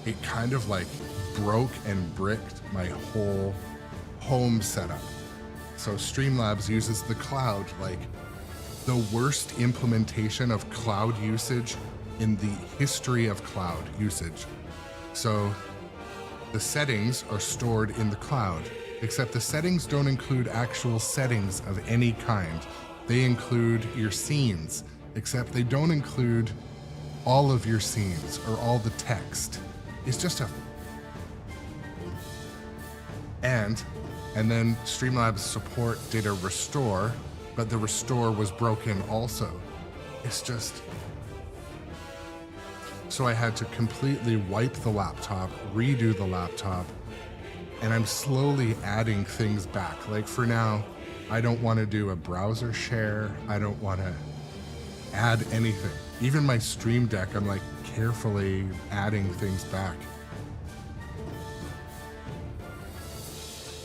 it kind of like broke and bricked my whole home setup. So Streamlabs uses the cloud, like the worst implementation of cloud usage in the history of cloud usage. So the settings are stored in the cloud, except the settings don't include actual settings of any kind. They include your scenes, except they don't include all of your scenes or all the text. It's just a... And then Streamlabs support did a restore, but the restore was broken also. It's just... So I had to completely wipe the laptop, redo the laptop, and I'm slowly adding things back. Like for now, I don't want to do a browser share. I don't want to add anything. Even my Stream Deck, I'm like carefully adding things back.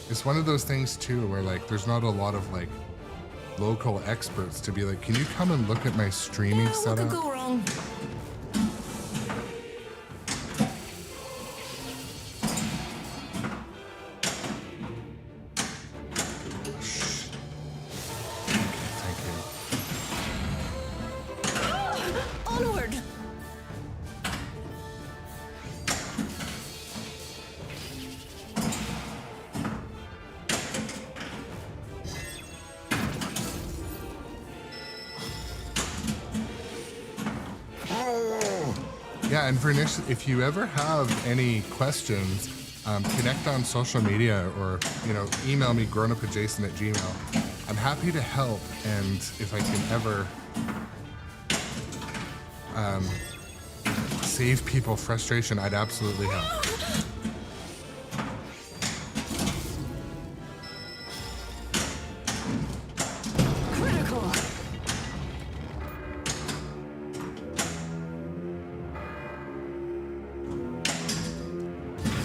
It's one of those things too where like there's not a lot of like local experts to be like, can you come and look at my streaming What setup? could go wrong? Thank you. Onward! Yeah, and Vernish, if you ever have any questions, connect on social media or, email me grownupadjacent@gmail.com. I'm happy to help, and if I can ever save people frustration, I'd absolutely help. Critical.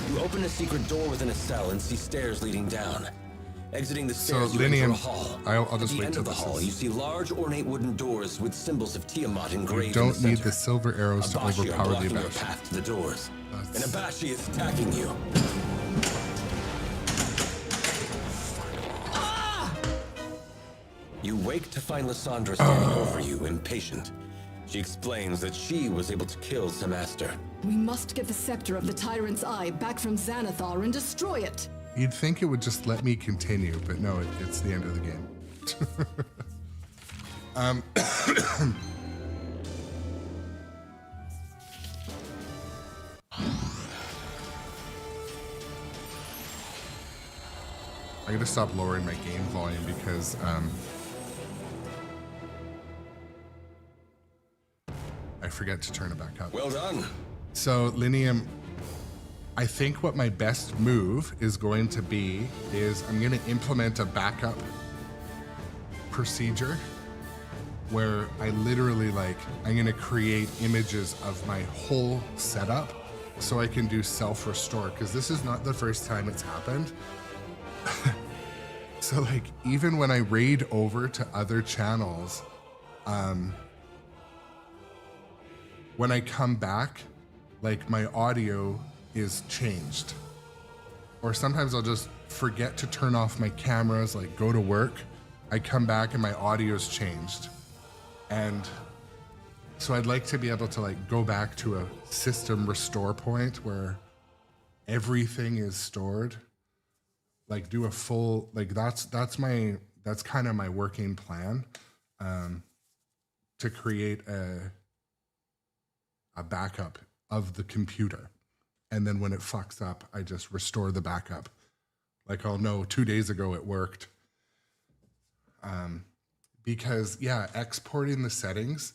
You open a secret door within a cell and see stairs leading down. Exiting the So stairs, you enter a Linium, hall. I'll just At the wait end till of the this hall, is. you see large ornate wooden doors with symbols of Tiamat You engraved in the don't center. need the silver arrows to Abashi are overpower the blocking your Abashi. path to the doors. That's- And Abashi is attacking you. You wake to find Lysandra standing over you, impatient. She explains that she was able to kill Samaster. We must get the scepter of the Tyrant's Eye back from Xanathar and destroy it. You'd think it would just let me continue, but no, it's the end of the game. I gotta stop lowering my game volume because I forget to turn it back up. Well done. So, Linium, I think what my best move is going to be is I'm going to implement a backup procedure where I literally I'm going to create images of my whole setup so I can do self-restore, because this is not the first time it's happened. So even when I raid over to other channels, when I come back, my audio is changed. Or sometimes I'll just forget to turn off my cameras, go to work. I come back and my audio's changed. And so I'd like to be able to go back to a system restore point where everything is stored. Do a full, that's kind of my working plan, to create a backup of the computer. And then when it fucks up, I just restore the backup. I'll know 2 days ago it worked. Because exporting the settings,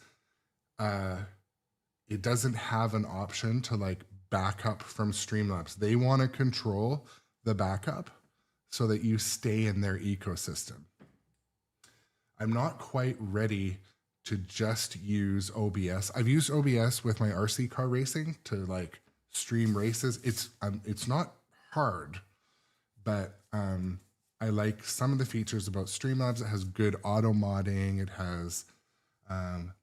it doesn't have an option to back up from Streamlabs. They want to control the backup so that you stay in their ecosystem. I'm not quite ready to just use OBS. I've used OBS with my RC car racing to stream races. It's not hard, but I like some of the features about Streamlabs. It has good auto modding. It has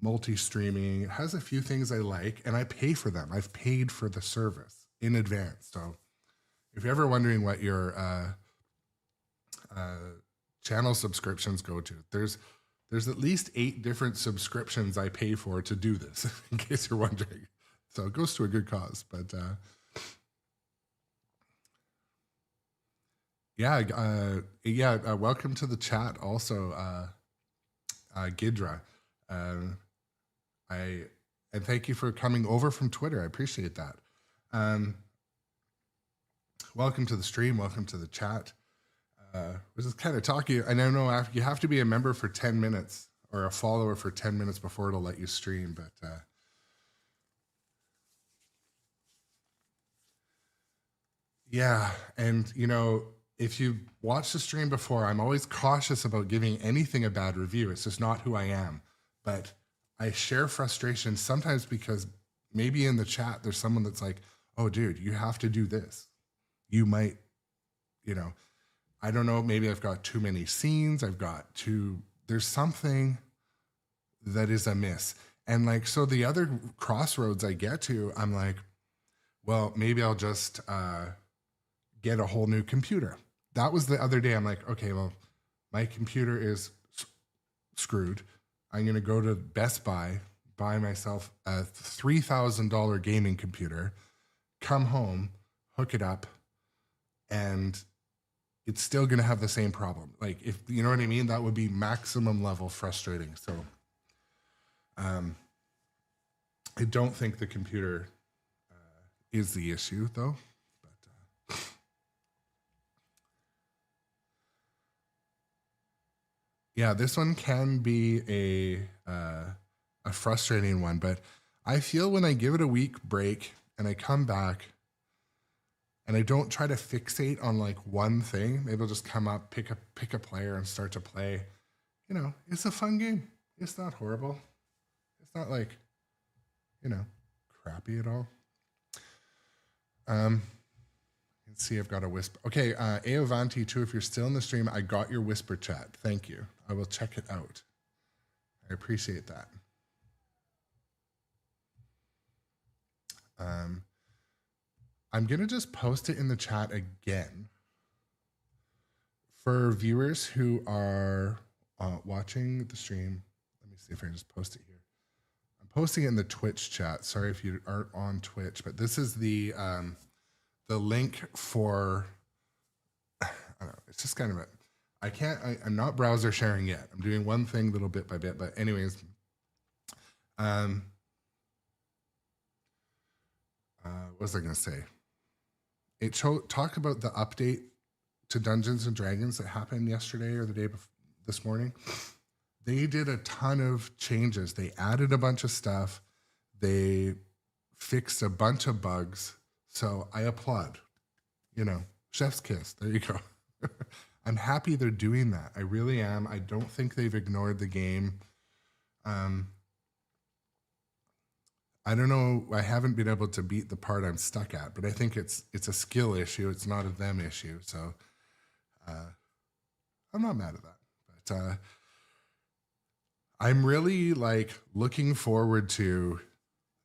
multi-streaming. It has a few things I like, and I pay for them. I've paid for the service in advance. So if you're ever wondering what your channel subscriptions go to, there's at least 8 different subscriptions I pay for to do this, in case you're wondering. So it goes to a good cause. But welcome to the chat also, Gidra. And thank you for coming over from Twitter. I appreciate that. Welcome to the stream. Welcome to the chat. We're just kind of talking. I don't know, you have to be a member for 10 minutes or a follower for 10 minutes before it'll let you stream. But and if you watched the stream before, I'm always cautious about giving anything a bad review. It's just not who I am. But I share frustration sometimes because maybe in the chat there's someone that's like, oh, dude, you have to do this. You might, I don't know, maybe I've got too many scenes. There's something that is amiss. And so the other crossroads I get to, I'm like, well, maybe I'll just get a whole new computer. That was the other day. I'm like, okay, well, my computer is screwed. I'm going to go to Best Buy, buy myself a $3,000 gaming computer, come home, hook it up, and it's still going to have the same problem. If you know what I mean, that would be maximum level frustrating. So I don't think the computer is the issue though. Yeah, this one can be a frustrating one, but I feel when I give it a week break and I come back and I don't try to fixate on one thing, maybe I'll just come up, pick a player and start to play. It's a fun game. It's not horrible. It's not crappy at all. Let's see, I've got a whisper. Okay, Aovanti too, if you're still in the stream, I got your whisper chat. Thank you. I will check it out. I appreciate that. I'm going to just post it in the chat again. For viewers who are watching the stream, let me see if I can just post it here. I'm posting it in the Twitch chat. Sorry if you aren't on Twitch, but this is the link for, I don't know, it's just kind of I'm not browser sharing yet. I'm doing one thing little bit by bit, but anyways, what was I going to say? It talked about the update to Dungeons and Dragons that happened yesterday or the day before, this morning. They did a ton of changes. They added a bunch of stuff. They fixed a bunch of bugs. So I applaud, chef's kiss. There you go. I'm happy they're doing that. I really am. I don't think they've ignored the game. I don't know. I haven't been able to beat the part I'm stuck at, but I think it's a skill issue. It's not a them issue. So I'm not mad at that. But I'm really looking forward to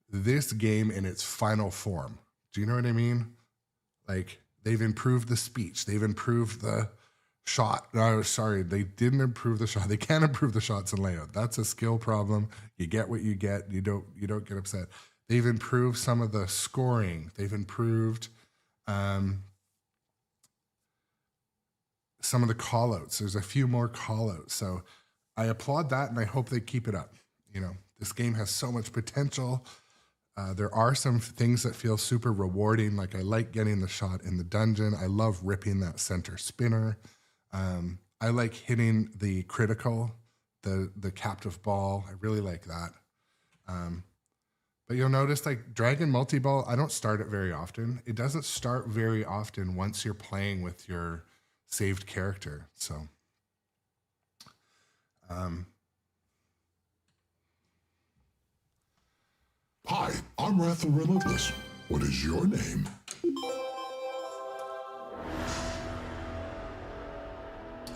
this game in its final form. Do you know what I mean? They've improved the speech. They've improved the shot. No, sorry, they didn't improve the shot. They can't improve the shots and layout. That's a skill problem. You get what you get. You don't get upset. They've improved some of the scoring. They've improved some of the call-outs. There's a few more call-outs. So I applaud that, and I hope they keep it up. This game has so much potential. There are some things that feel super rewarding. I like getting the shot in the dungeon. I love ripping that center spinner. I like hitting the critical, the captive ball. I really like that. But you'll notice Dragon Multi-Ball, I don't start it very often. It doesn't start very often once you're playing with your saved character. So, Hi, I'm Wrath the Relentless. What is your name?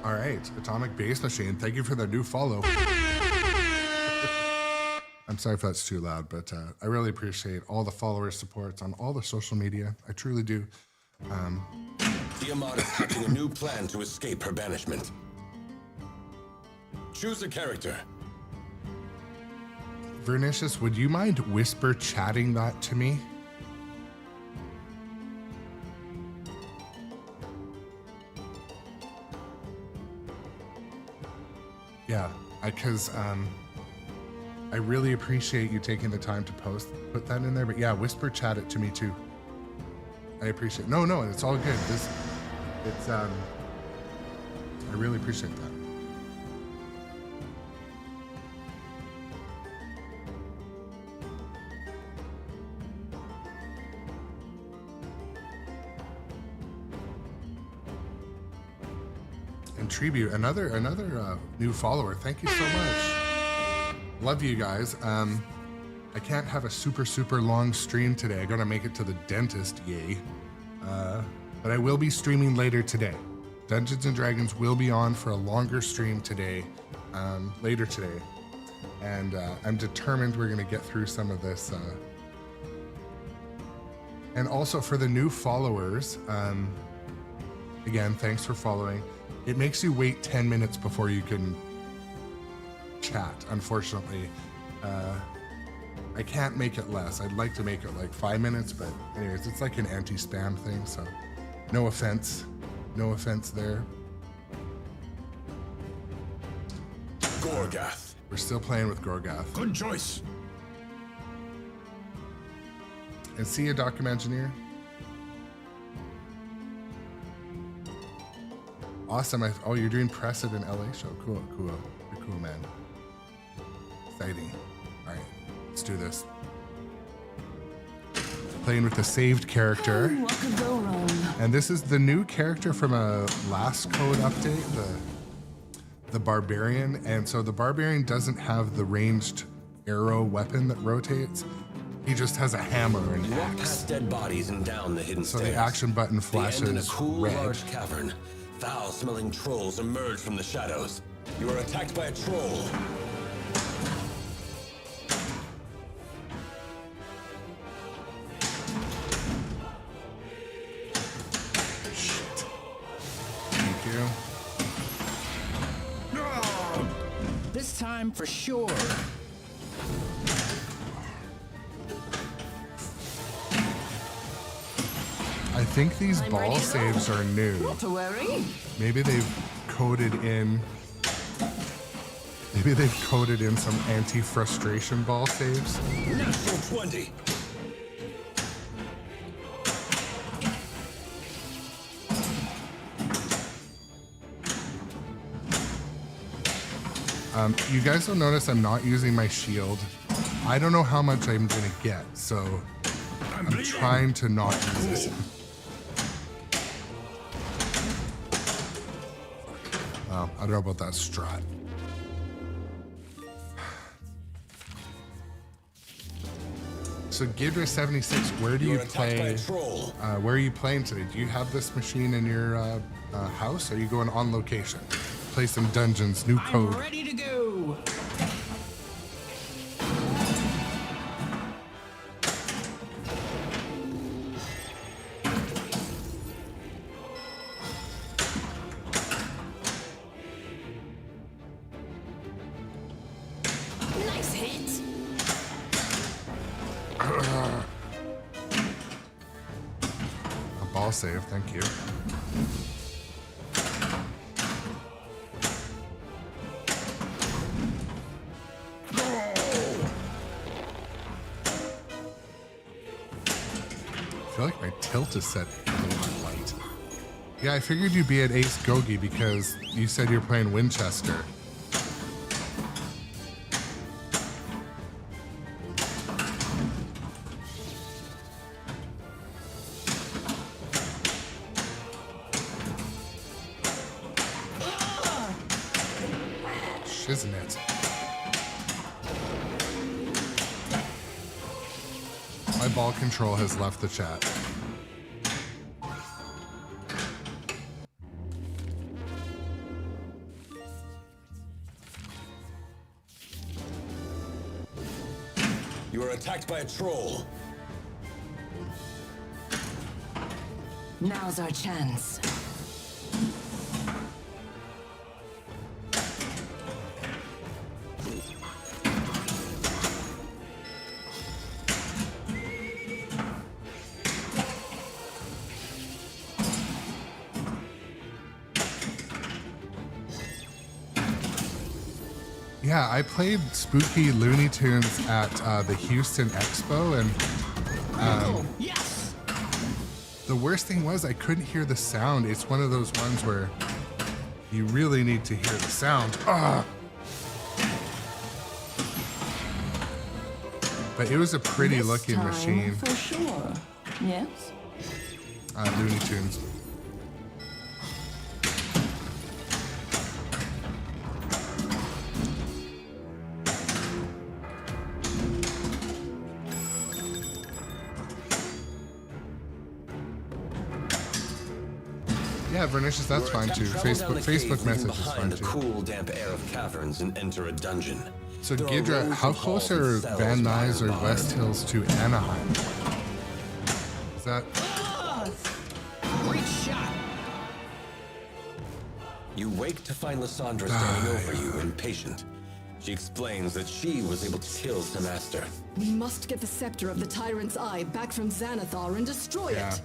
All right, Atomic Base Machine, thank you for the new follow. I'm sorry if that's too loud, but I really appreciate all the follower supports on all the social media. I truly do. Tiamat is hatching a new plan to escape her banishment. Choose a character. Vernicious, would you mind whisper chatting that to me? Yeah, because I really appreciate you taking the time to put that in there. But yeah, whisper chat it to me too. I appreciate. No, it's all good. I really appreciate that. And Tribute, another new follower. Thank you so much. Love you guys. I can't have a super long stream today. I gotta make it to the dentist, yay. But I will be streaming later today. Dungeons and Dragons will be on for a longer stream today, later today. And I'm determined we're gonna get through some of this. And also for the new followers, again, thanks for following. It makes you wait 10 minutes before you can chat, unfortunately. I can't make it less. I'd like to make it 5 minutes, but anyways, it's like an anti-spam thing, so no offense. No offense there. Gorgath. We're still playing with Gorgath. Good choice. And see you, Document Engineer. Awesome. Oh, you're doing press at an LA show. Cool. You're cool, man. Exciting. All right, let's do this. Playing with the saved character. What could go wrong? And this is the new character from a last code update, the Barbarian. And so the Barbarian doesn't have the ranged arrow weapon that rotates. He just has a hammer and You walk axe. past dead bodies and down the hidden So stairs. the action button They end in a flashes cool, red. large cavern. Foul-smelling trolls emerge from the shadows. You are attacked by a troll. Thank you. This time for sure. I think these I'm ball ready to go. saves are new. Not to worry. Maybe they've coded in. Maybe they've coded in some anti-frustration ball saves. Natural 20. You guys will notice I'm not using my shield. I don't know how much I'm gonna get, so I'm trying to not use it. I don't know about that strat. So Gidra76, where do you You're attacked by play? a troll. Where are you playing today? Do you have this machine in your house? Or are you going on location? Play some dungeons, new code. I'm ready to go. Nice hit. A ball save, thank you. I feel like my tilt is set a little bit light. Yeah, I figured you'd be at Ace Gogi because you said you're playing Winchester. Shiznit. My ball control has left the chat. You are attacked by a troll. Now's our chance. Yeah, I played Spooky Looney Tunes at the Houston Expo, and Yes. the worst thing was I couldn't hear the sound. It's one of those ones where you really need to hear the sound. But it was a pretty This looking time machine. For sure. Yes? Looney Tunes. Yeah, Vernicious, that's fine too. Travel down the cave, Facebook leaving message is behind fine the too. cool, damp air of caverns and enter a dungeon. So There are Gidra, rows how of close halls are and cells Van by Nuys or and by. West Hills to Anaheim? Is that Great shot. You wake to find Lysandra standing over you, impatient. She explains that she was able to kill Semaster. We must get the scepter of the Tyrant's Eye back from Xanathar and destroy Yeah. it.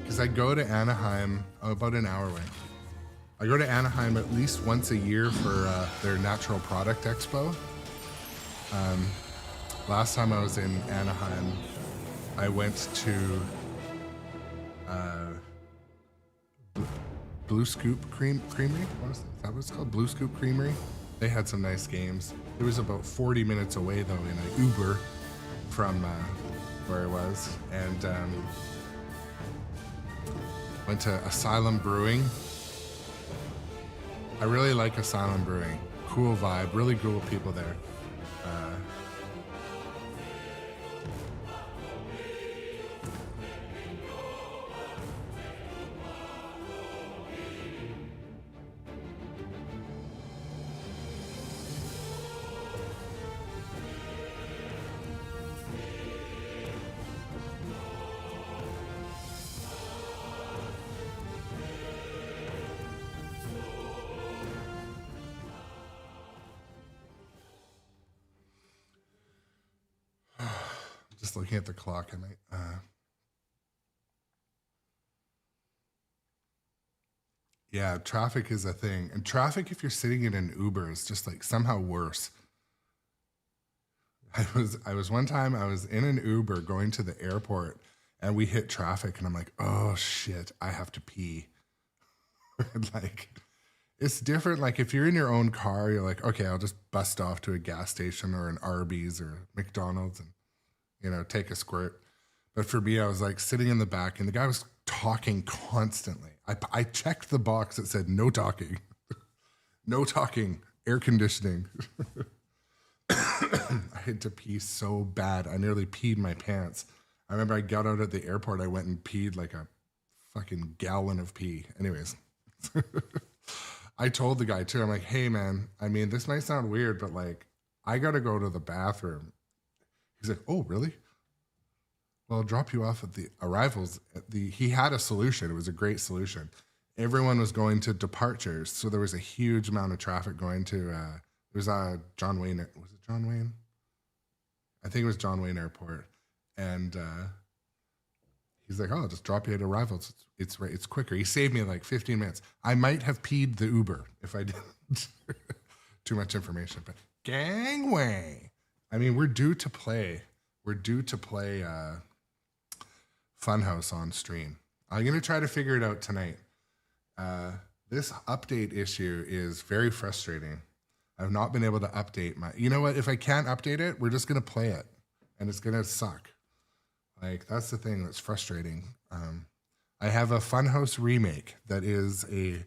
because I go to Anaheim about an hour away. I go to Anaheim at least once a year for their Natural Product Expo. Last time I was in Anaheim, I went to Blue Scoop Creamery. What is that? What it's called? Blue Scoop Creamery. They had some nice games. It was about 40 minutes away though in an Uber from where I was, and went to Asylum Brewing. I really like Asylum Brewing. Cool vibe, really cool people there. just looking at the clock. I might. Yeah, traffic is a thing. And traffic, if you're sitting in an Uber, is just like somehow worse. I was one time, I was in an Uber going to the airport and we hit traffic and I'm like, oh shit, I have to pee. Like, it's different. Like if you're in your own car, you're like, okay, I'll just bust off to a gas station or an Arby's or McDonald's and, you know, take a squirt. But for me, I was like sitting in the back and the guy was talking constantly. I checked the box that said no talking. No talking, air conditioning. I had to pee so bad. I nearly peed my pants. I remember I got out at the airport. I went and peed like a fucking gallon of pee. Anyways, I told the guy too, I'm like, hey man, I mean, this might sound weird, but like, I got to go to the bathroom. He's like, oh, really? Well, I'll drop you off at the arrivals. He had a solution. It was a great solution. Everyone was going to departures. So there was a huge amount of traffic going to, it was John Wayne. Was it John Wayne? I think it was John Wayne Airport. And he's like, oh, I'll just drop you at arrivals. It's quicker. He saved me like 15 minutes. I might have peed the Uber if I didn't. Too much information, but gangway. I mean, we're due to play. Funhouse on stream. I'm going to try to figure it out tonight. This update issue is very frustrating. I've not been able to update my... You know what? If I can't update it, we're just going to play it. And it's going to suck. Like, that's the thing that's frustrating. I have a Funhouse remake that is a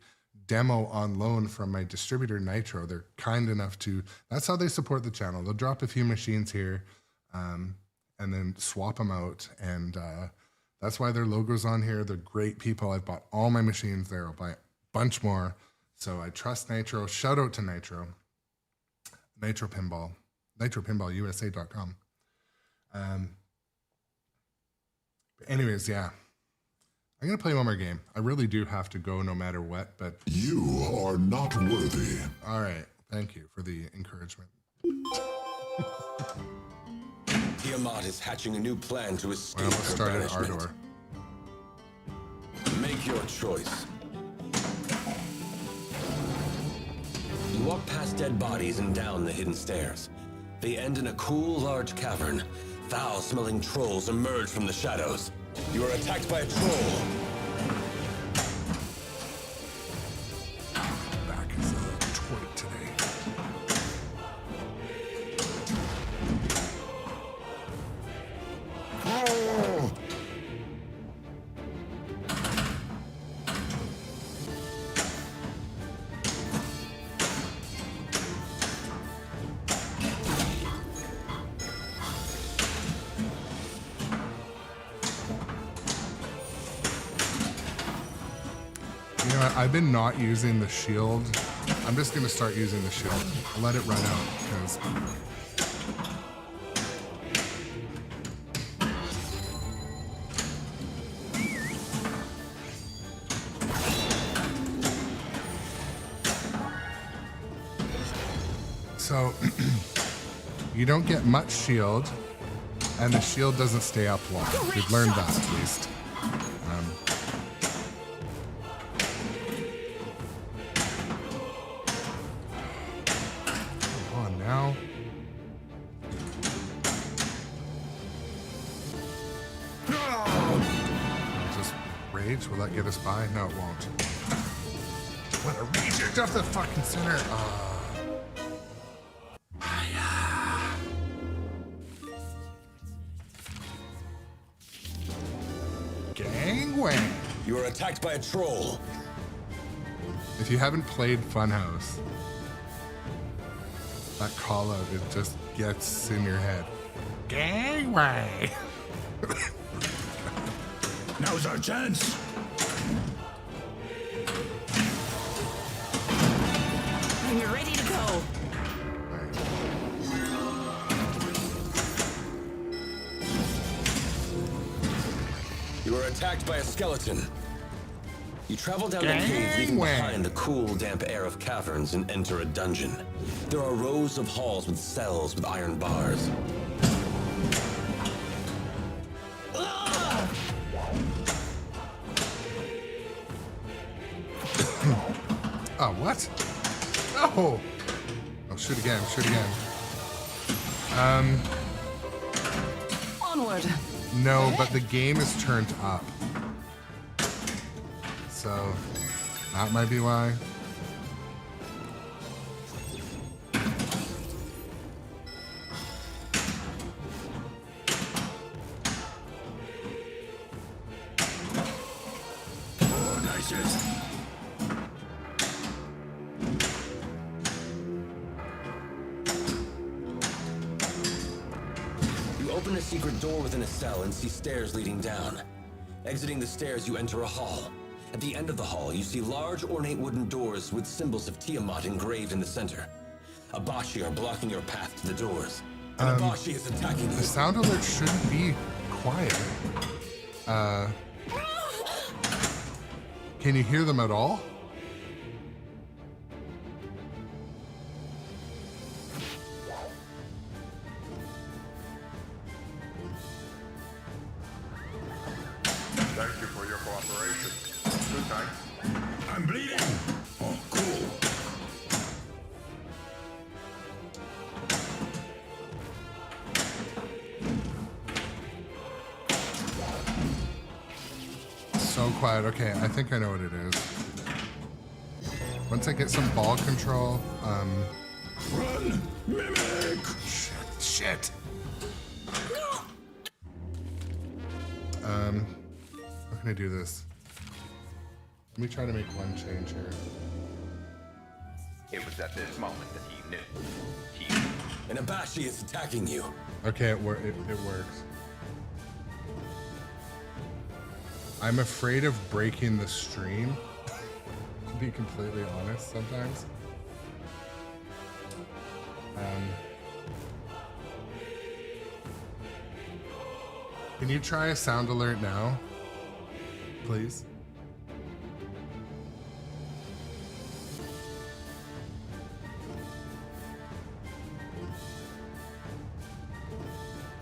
demo on loan from my distributor, Nitro. They're kind enough to... That's how they support the channel. They'll drop a few machines here and then swap them out. And... that's why their logo's on here. They're great people. I've bought all my machines there. I'll buy a bunch more. So I trust Nitro. Shout out to Nitro. Nitro Pinball. NitroPinballUSA.com. But anyways, yeah. I'm going to play one more game. I really do have to go no matter what, but... You are not worthy. All right. Thank you for the encouragement. Tiamat is hatching a new plan to escape Well, let's her start at our banishment. door. Make your choice. You walk past dead bodies and down the hidden stairs. They end in a cool, large cavern. Foul-smelling trolls emerge from the shadows. You are attacked by a troll. Back is a toy today. You know what? I've been not using the shield. I'm just going to start using the shield. I'll let it run out because... So, you don't get much shield, and the shield doesn't stay up long. We've learned that at least. Come on now. Just rage? Will that get us by? No, it won't. What a reject off the fucking center. Gangway. You are attacked by a troll. If you haven't played Funhouse, that call out, it just gets in your head. Gangway. Now's our chance. I'm ready to go. You are attacked by a skeleton. You travel down the cave, leaving behind the cool, damp air of caverns and enter a dungeon. There are rows of halls with cells with iron bars. Oh, what? No! Oh, shoot again, shoot again. Onward. No, but the game is turned up. So, that might be why. Oh, nice hit. You open a secret door within a cell and see stairs leading down. Exiting the stairs, you enter a hall. At the end of the hall, you see large ornate wooden doors with symbols of Tiamat engraved in the center. Abashi are blocking your path to the doors. And Abashi is attacking you. The sound alert shouldn't be quiet. Can you hear them at all? Thank you for your cooperation. Good night. I'm bleeding. Oh, cool. So quiet. Okay, I think I know what it is. Once I get some ball control, Run, mimic. shit. How can I do this? Let me try to make one change here. It was at this moment that he knew. And Abashi is attacking you. Okay, it works. I'm afraid of breaking the stream, to be completely honest, sometimes. Can you try a sound alert now, please?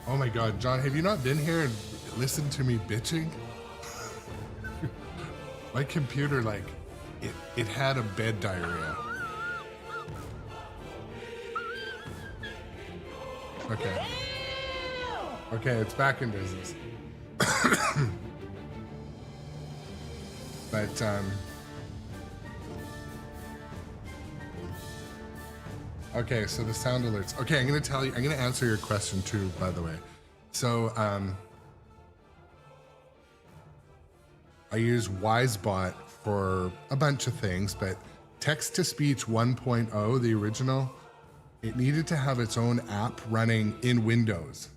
Oh my God, John, have you not been here and listened to me bitching? My computer, like, it had a bed diarrhea. Okay. Okay, it's back in business. But, okay, so the sound alerts. Okay, I'm gonna answer your question too, by the way. So, I use WiseBot for a bunch of things, but text-to-speech 1.0, the original, it needed to have its own app running in Windows.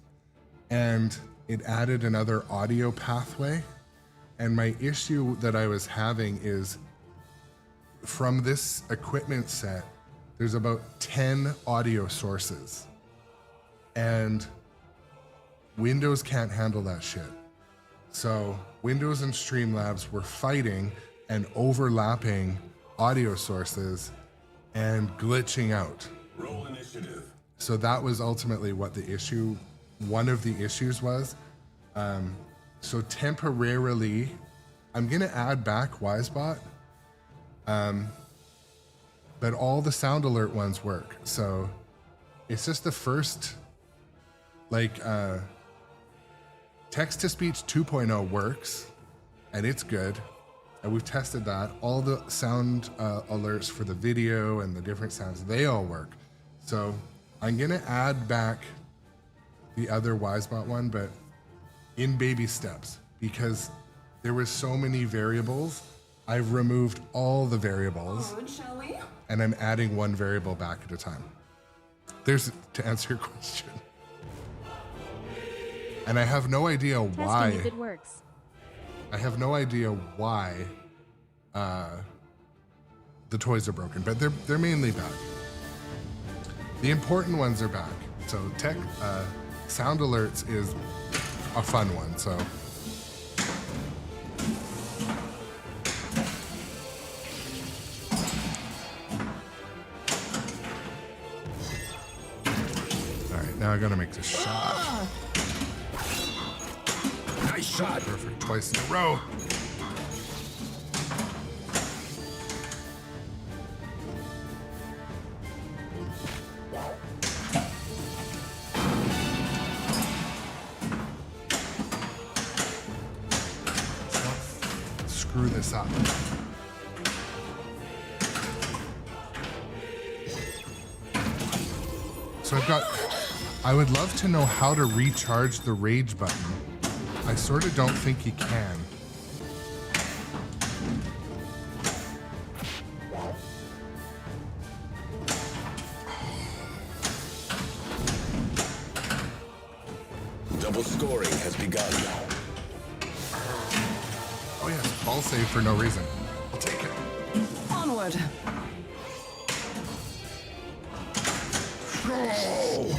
And it added another audio pathway. And my issue that I was having is from this equipment set, there's about 10 audio sources. And Windows can't handle that shit. So Windows and Streamlabs were fighting and overlapping audio sources and glitching out. Roll initiative. So that was ultimately what the issue, one of the issues was. So temporarily, I'm gonna add back WiseBot, but all the sound alert ones work. So it's just the first, like, text-to-speech 2.0 works, and it's good. And we've tested that. All the sound alerts for the video and the different sounds, they all work. So I'm gonna add back the other WiseBot one, but in baby steps, because there was so many variables. I've removed all the variables, Onward, shall we? and I'm adding one variable back at a time. There's to answer your question. And I have no idea why. Testing if it works. I have no idea why the toys are broken, but they're mainly back. The important ones are back. So sound alerts is a fun one. So all right, now I gotta make this shot. Nice shot. Perfect, twice in a row. this up. So I would love to know how to recharge the rage button. I sort of don't think you can. Double scoring has begun. Oh yes, ball save for no reason. I'll take it. Onward. No!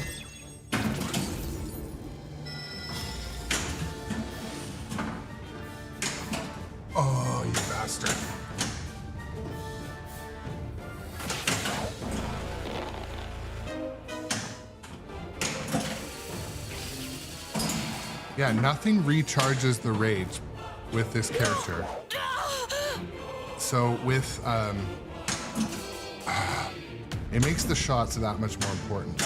Oh, you bastard. Yeah, nothing recharges the rage with this character. So with, it makes the shots that much more important.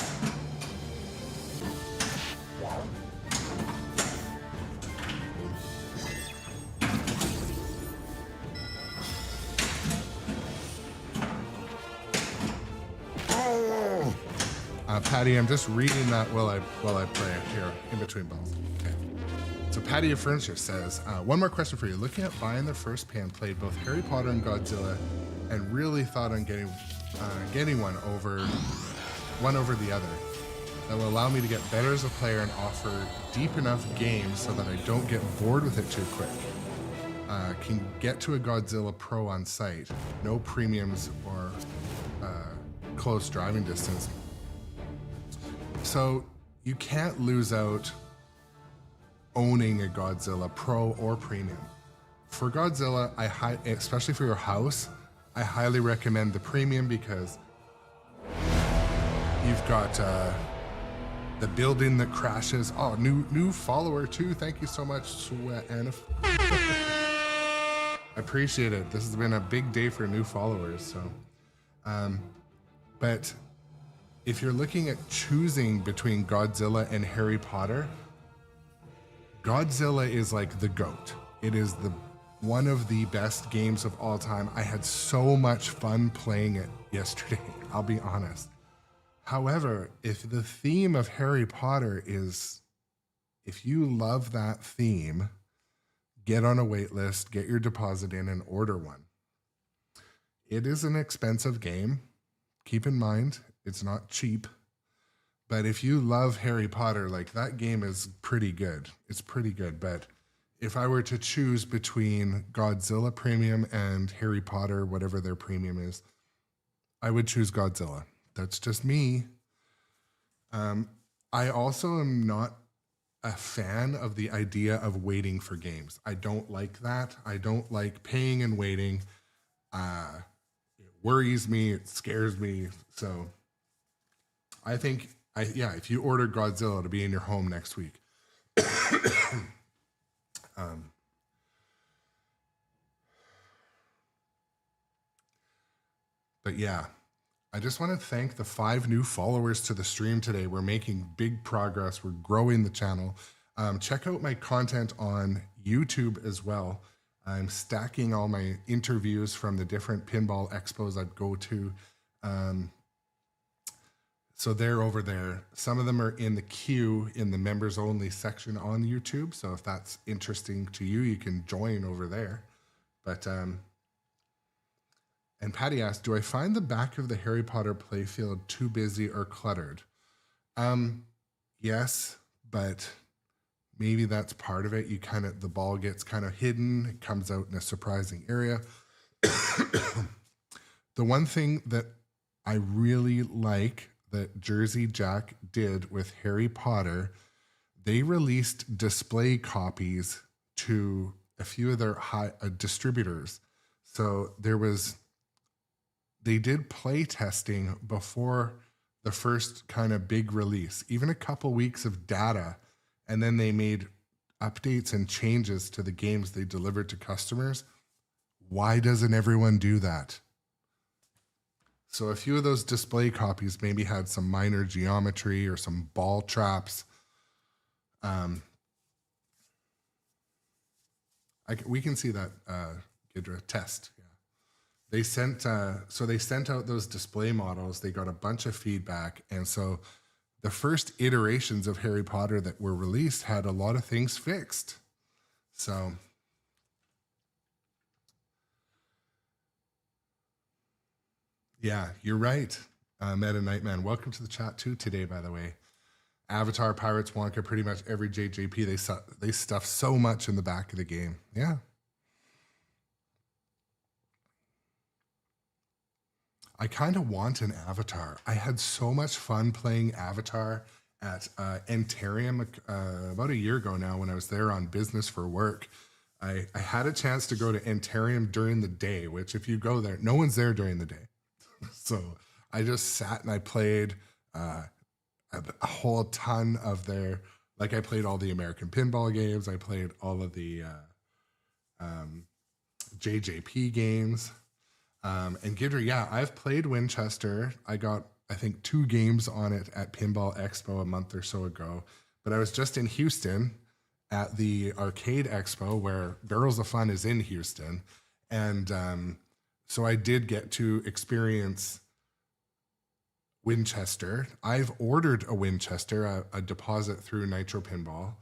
Patty, I'm just reading that while I play it here in between balls. Okay. So Patty of Furniture says, one more question for you. Looking at buying the first pan, played both Harry Potter and Godzilla, and really thought on getting one over the other. That will allow me to get better as a player and offer deep enough games so that I don't get bored with it too quick. Can get to a Godzilla Pro on site. No premiums or close driving distance. So you can't lose out owning a Godzilla Pro or Premium. For Godzilla, especially for your house, I highly recommend the Premium because you've got the building that crashes. Oh, new follower too. Thank you so much, Anna. I appreciate it. This has been a big day for new followers. So, but if you're looking at choosing between Godzilla and Harry Potter, Godzilla is like the GOAT. It is one of the best games of all time. I had so much fun playing it yesterday, I'll be honest. However, if the theme of Harry Potter is, if you love that theme, get on a wait list, get your deposit in and order one. It is an expensive game. Keep in mind, it's not cheap, but if you love Harry Potter, like that game is pretty good. It's pretty good. But if I were to choose between Godzilla Premium and Harry Potter, whatever their premium is, I would choose Godzilla. That's just me. I also am not a fan of the idea of waiting for games. I don't like that. I don't like paying and waiting. It worries me. It scares me. So I think, if you order Godzilla to be in your home next week. But yeah, I just want to thank the 5 new followers to the stream today. We're making big progress. We're growing the channel. Check out my content on YouTube as well. I'm stacking all my interviews from the different pinball expos I'd go to. So they're over there. Some of them are in the queue in the members only section on YouTube. So if that's interesting to you, you can join over there. But, and Patty asked, do I find the back of the Harry Potter playfield too busy or cluttered? Yes, but maybe that's part of it. The ball gets kind of hidden. It comes out in a surprising area. The one thing that I really like that Jersey Jack did with Harry Potter, they released display copies to a few of their distributors. So they did play testing before the first kind of big release, even a couple weeks of data, and then they made updates and changes to the games they delivered to customers. Why doesn't everyone do that? So a few of those display copies maybe had some minor geometry or some ball traps. We can see that Gidra test. Yeah. They sent they sent out those display models. They got a bunch of feedback, and so the first iterations of Harry Potter that were released had a lot of things fixed. So yeah, you're right. Meta Nightman, welcome to the chat too today, by the way. Avatar, Pirates, Wonka, pretty much every JJP, they stuff so much in the back of the game. Yeah. I kind of want an Avatar. I had so much fun playing Avatar at Antarium about a year ago now when I was there on business for work. I had a chance to go to Antarium during the day, which if you go there, no one's there during the day. So I just sat and I played a whole ton of their, like I played all the American pinball games. I played all of the JJP games. And Gidra, yeah, I've played Winchester. I got, I think, 2 games on it at Pinball Expo a month or so ago. But I was just in Houston at the Arcade Expo where Barrels of Fun is in Houston. And so I did get to experience Winchester. I've ordered a Winchester, a deposit through Nitro Pinball.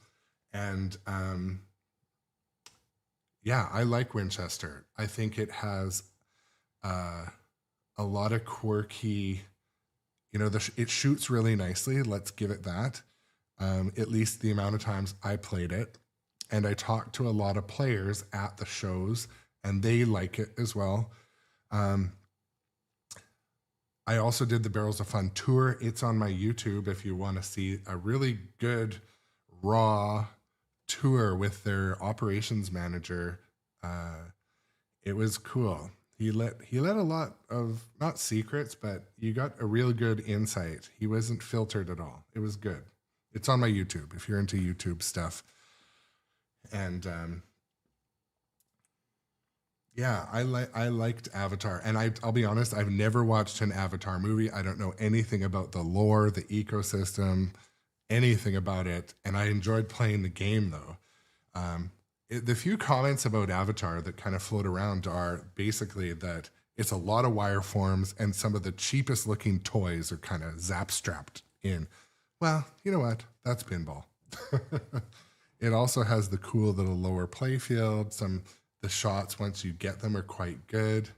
And yeah, I like Winchester. I think it has a lot of quirky, you know, it shoots really nicely. Let's give it that. At least the amount of times I played it. And I talked to a lot of players at the shows and they like it as well. I also did the Barrels of Fun tour. It's on my YouTube if you want to see a really good raw tour with their operations manager. It was cool. He let a lot of, not secrets, but you got a real good insight. He wasn't filtered at all. It was good. It's on my YouTube if you're into YouTube stuff. And yeah, I liked Avatar. And I'll be honest, I've never watched an Avatar movie. I don't know anything about the lore, the ecosystem, anything about it. And I enjoyed playing the game though. The few comments about Avatar that kind of float around are basically that it's a lot of wireforms and some of the cheapest looking toys are kind of zap strapped in. Well, you know what? That's pinball. It also has the cool little lower playfield. The shots, once you get them, are quite good.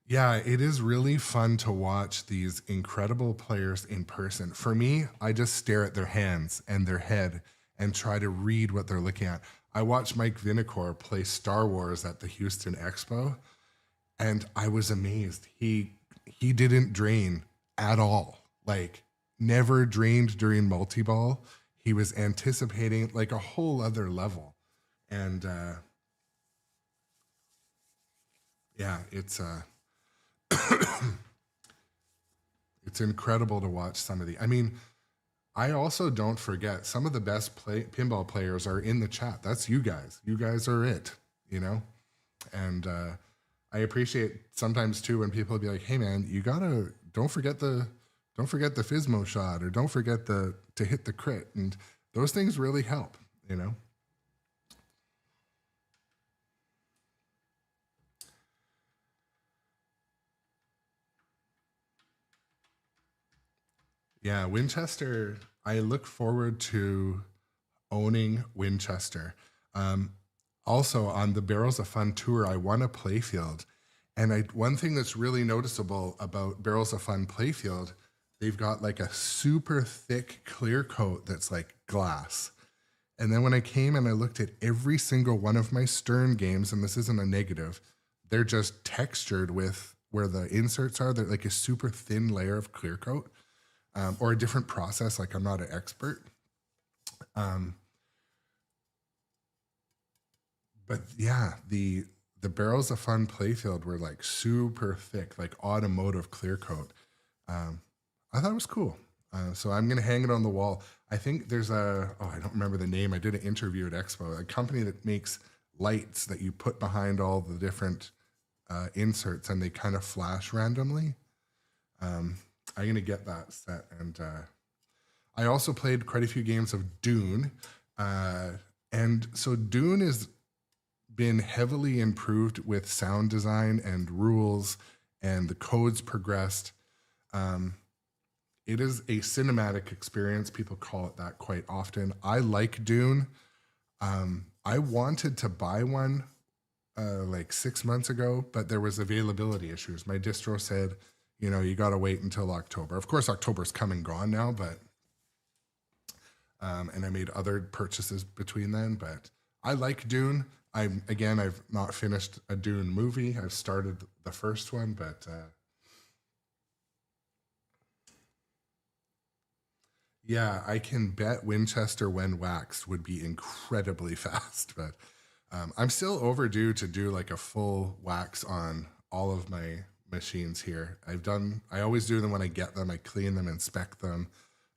Yeah, it is really fun to watch these incredible players in person. For me, I just stare at their hands and their head and try to read what they're looking at. I watched Mike Vinacore play Star Wars at the Houston Expo, and I was amazed. He didn't drain at all. Like, never drained during multi-ball. He was anticipating like a whole other level. And yeah, it's it's incredible to watch some of the, I mean, I also don't forget some of the best pinball players are in the chat. That's you guys. You guys are it, you know? And I appreciate sometimes too when people be like, hey man, you gotta, don't forget the Fismo shot, or don't forget to hit the crit. And those things really help, you know? Yeah, Winchester, I look forward to owning Winchester. Also, on the Barrels of Fun tour, I won a playfield. And one thing that's really noticeable about Barrels of Fun playfield, they've got like a super thick clear coat that's like glass. And then when I came and I looked at every single one of my Stern games, and this isn't a negative, they're just textured with where the inserts are. They're like a super thin layer of clear coat. Or a different process, like I'm not an expert. But yeah, the Barrels of Fun playfield were like super thick, like automotive clear coat. I thought it was cool. So I'm going to hang it on the wall. I think there's I don't remember the name. I did an interview at Expo, a company that makes lights that you put behind all the different inserts and they kind of flash randomly. I'm going to get that set. And I also played quite a few games of Dune. And so Dune has been heavily improved with sound design and rules, and the codes progressed. It is a cinematic experience. People call it that quite often. I like Dune. I wanted to buy one like 6 months ago, but there was availability issues. My distro said, you know, you got to wait until October. Of course, October's come and gone now, but and I made other purchases between then. But I like Dune. I've not finished a Dune movie. I've started the first one, but yeah, I can bet Winchester when waxed would be incredibly fast. But I'm still overdue to do like a full wax on all of my machines here. I always do them when I get them. I clean them, inspect them,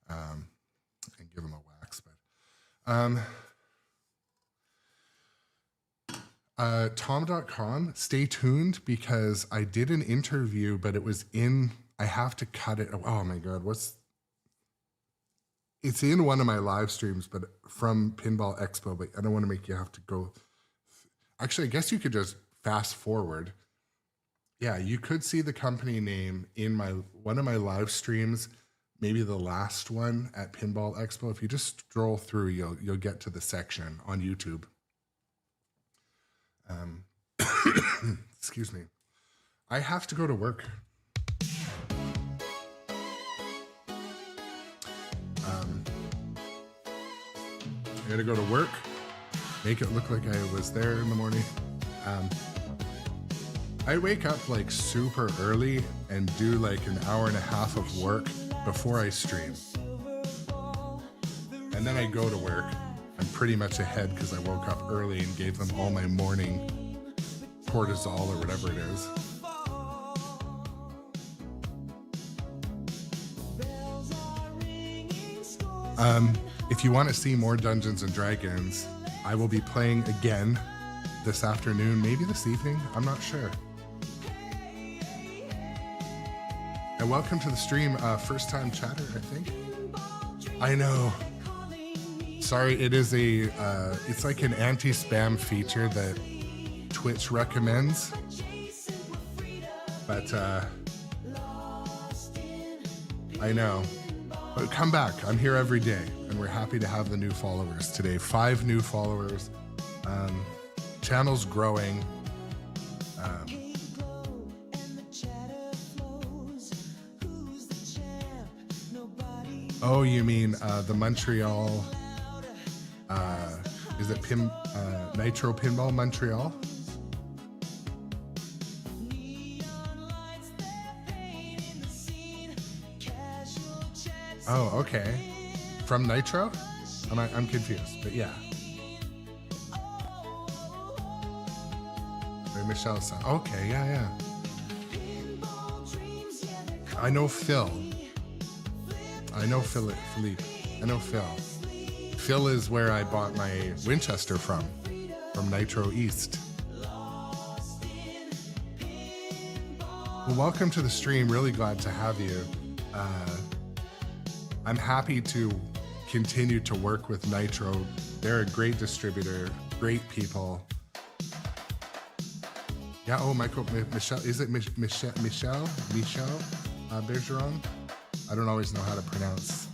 and give them a wax. But Tom.com, stay tuned because I did an interview, but it was I have to cut it. Oh my God, it's in one of my live streams, but from Pinball Expo, but I don't want to make you have to go. Actually, I guess you could just fast forward. Yeah, you could see the company name in one of my live streams, maybe the last one at Pinball Expo. If you just scroll through, you'll get to the section on YouTube. Excuse me. I have to go to work. I gotta go to work, make it look like I was there in the morning. I wake up like super early and do like an hour and a half of work before I stream. And then I go to work. I'm pretty much ahead because I woke up early and gave them all my morning cortisol or whatever it is. If you want to see more Dungeons and Dragons, I will be playing again this afternoon, maybe this evening, I'm not sure. And welcome to the stream, first time chatter, I think. I know. Sorry, it is it's like an anti-spam feature that Twitch recommends. But I know. But come back, I'm here every day, and we're happy to have the new followers today. 5 new followers. Channel's growing. Oh, you mean the Montreal? Is it Nitro Pinball Montreal? Oh, okay. From Nitro? I'm confused, but yeah. Michelle said, okay, yeah. I know Phil. I know Philippe. I know Phil. Phil is where I bought my Winchester from Nitro East. Well, welcome to the stream. Really glad to have you. I'm happy to continue to work with Nitro. They're a great distributor, great people. Yeah, oh, Michelle, is it Michelle Bergeron? I don't always know how to pronounce.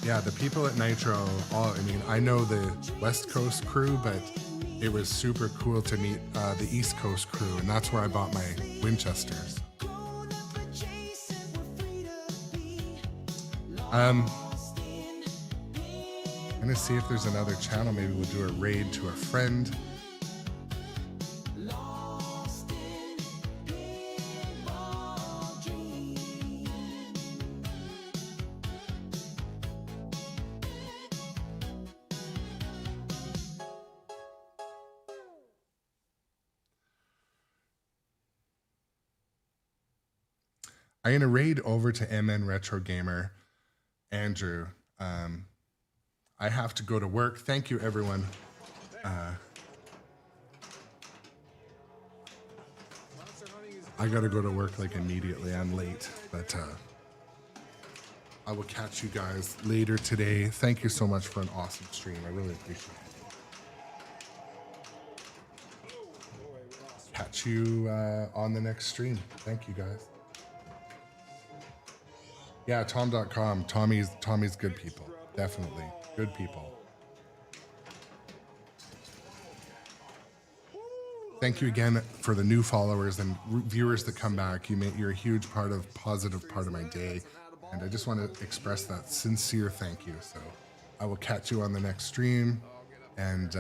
Yeah, the people at Nitro, I know the West Coast crew, but it was super cool to meet the East Coast crew, and that's where I bought my Winchesters. I'm gonna see if there's another channel. Maybe we'll do a raid to a friend. I'm gonna raid over to MN Retro Gamer. Andrew, I have to go to work. Thank you, everyone. I gotta go to work like immediately. I'm late, but I will catch you guys later today. Thank you so much for an awesome stream. I really appreciate it. Catch you on the next stream. Thank you guys. Yeah, Tom.com. Tommy's good people. Definitely good people. Thank you again for the new followers and viewers that come back. You're a huge positive part of my day. And I just want to express that sincere thank you. So I will catch you on the next stream. And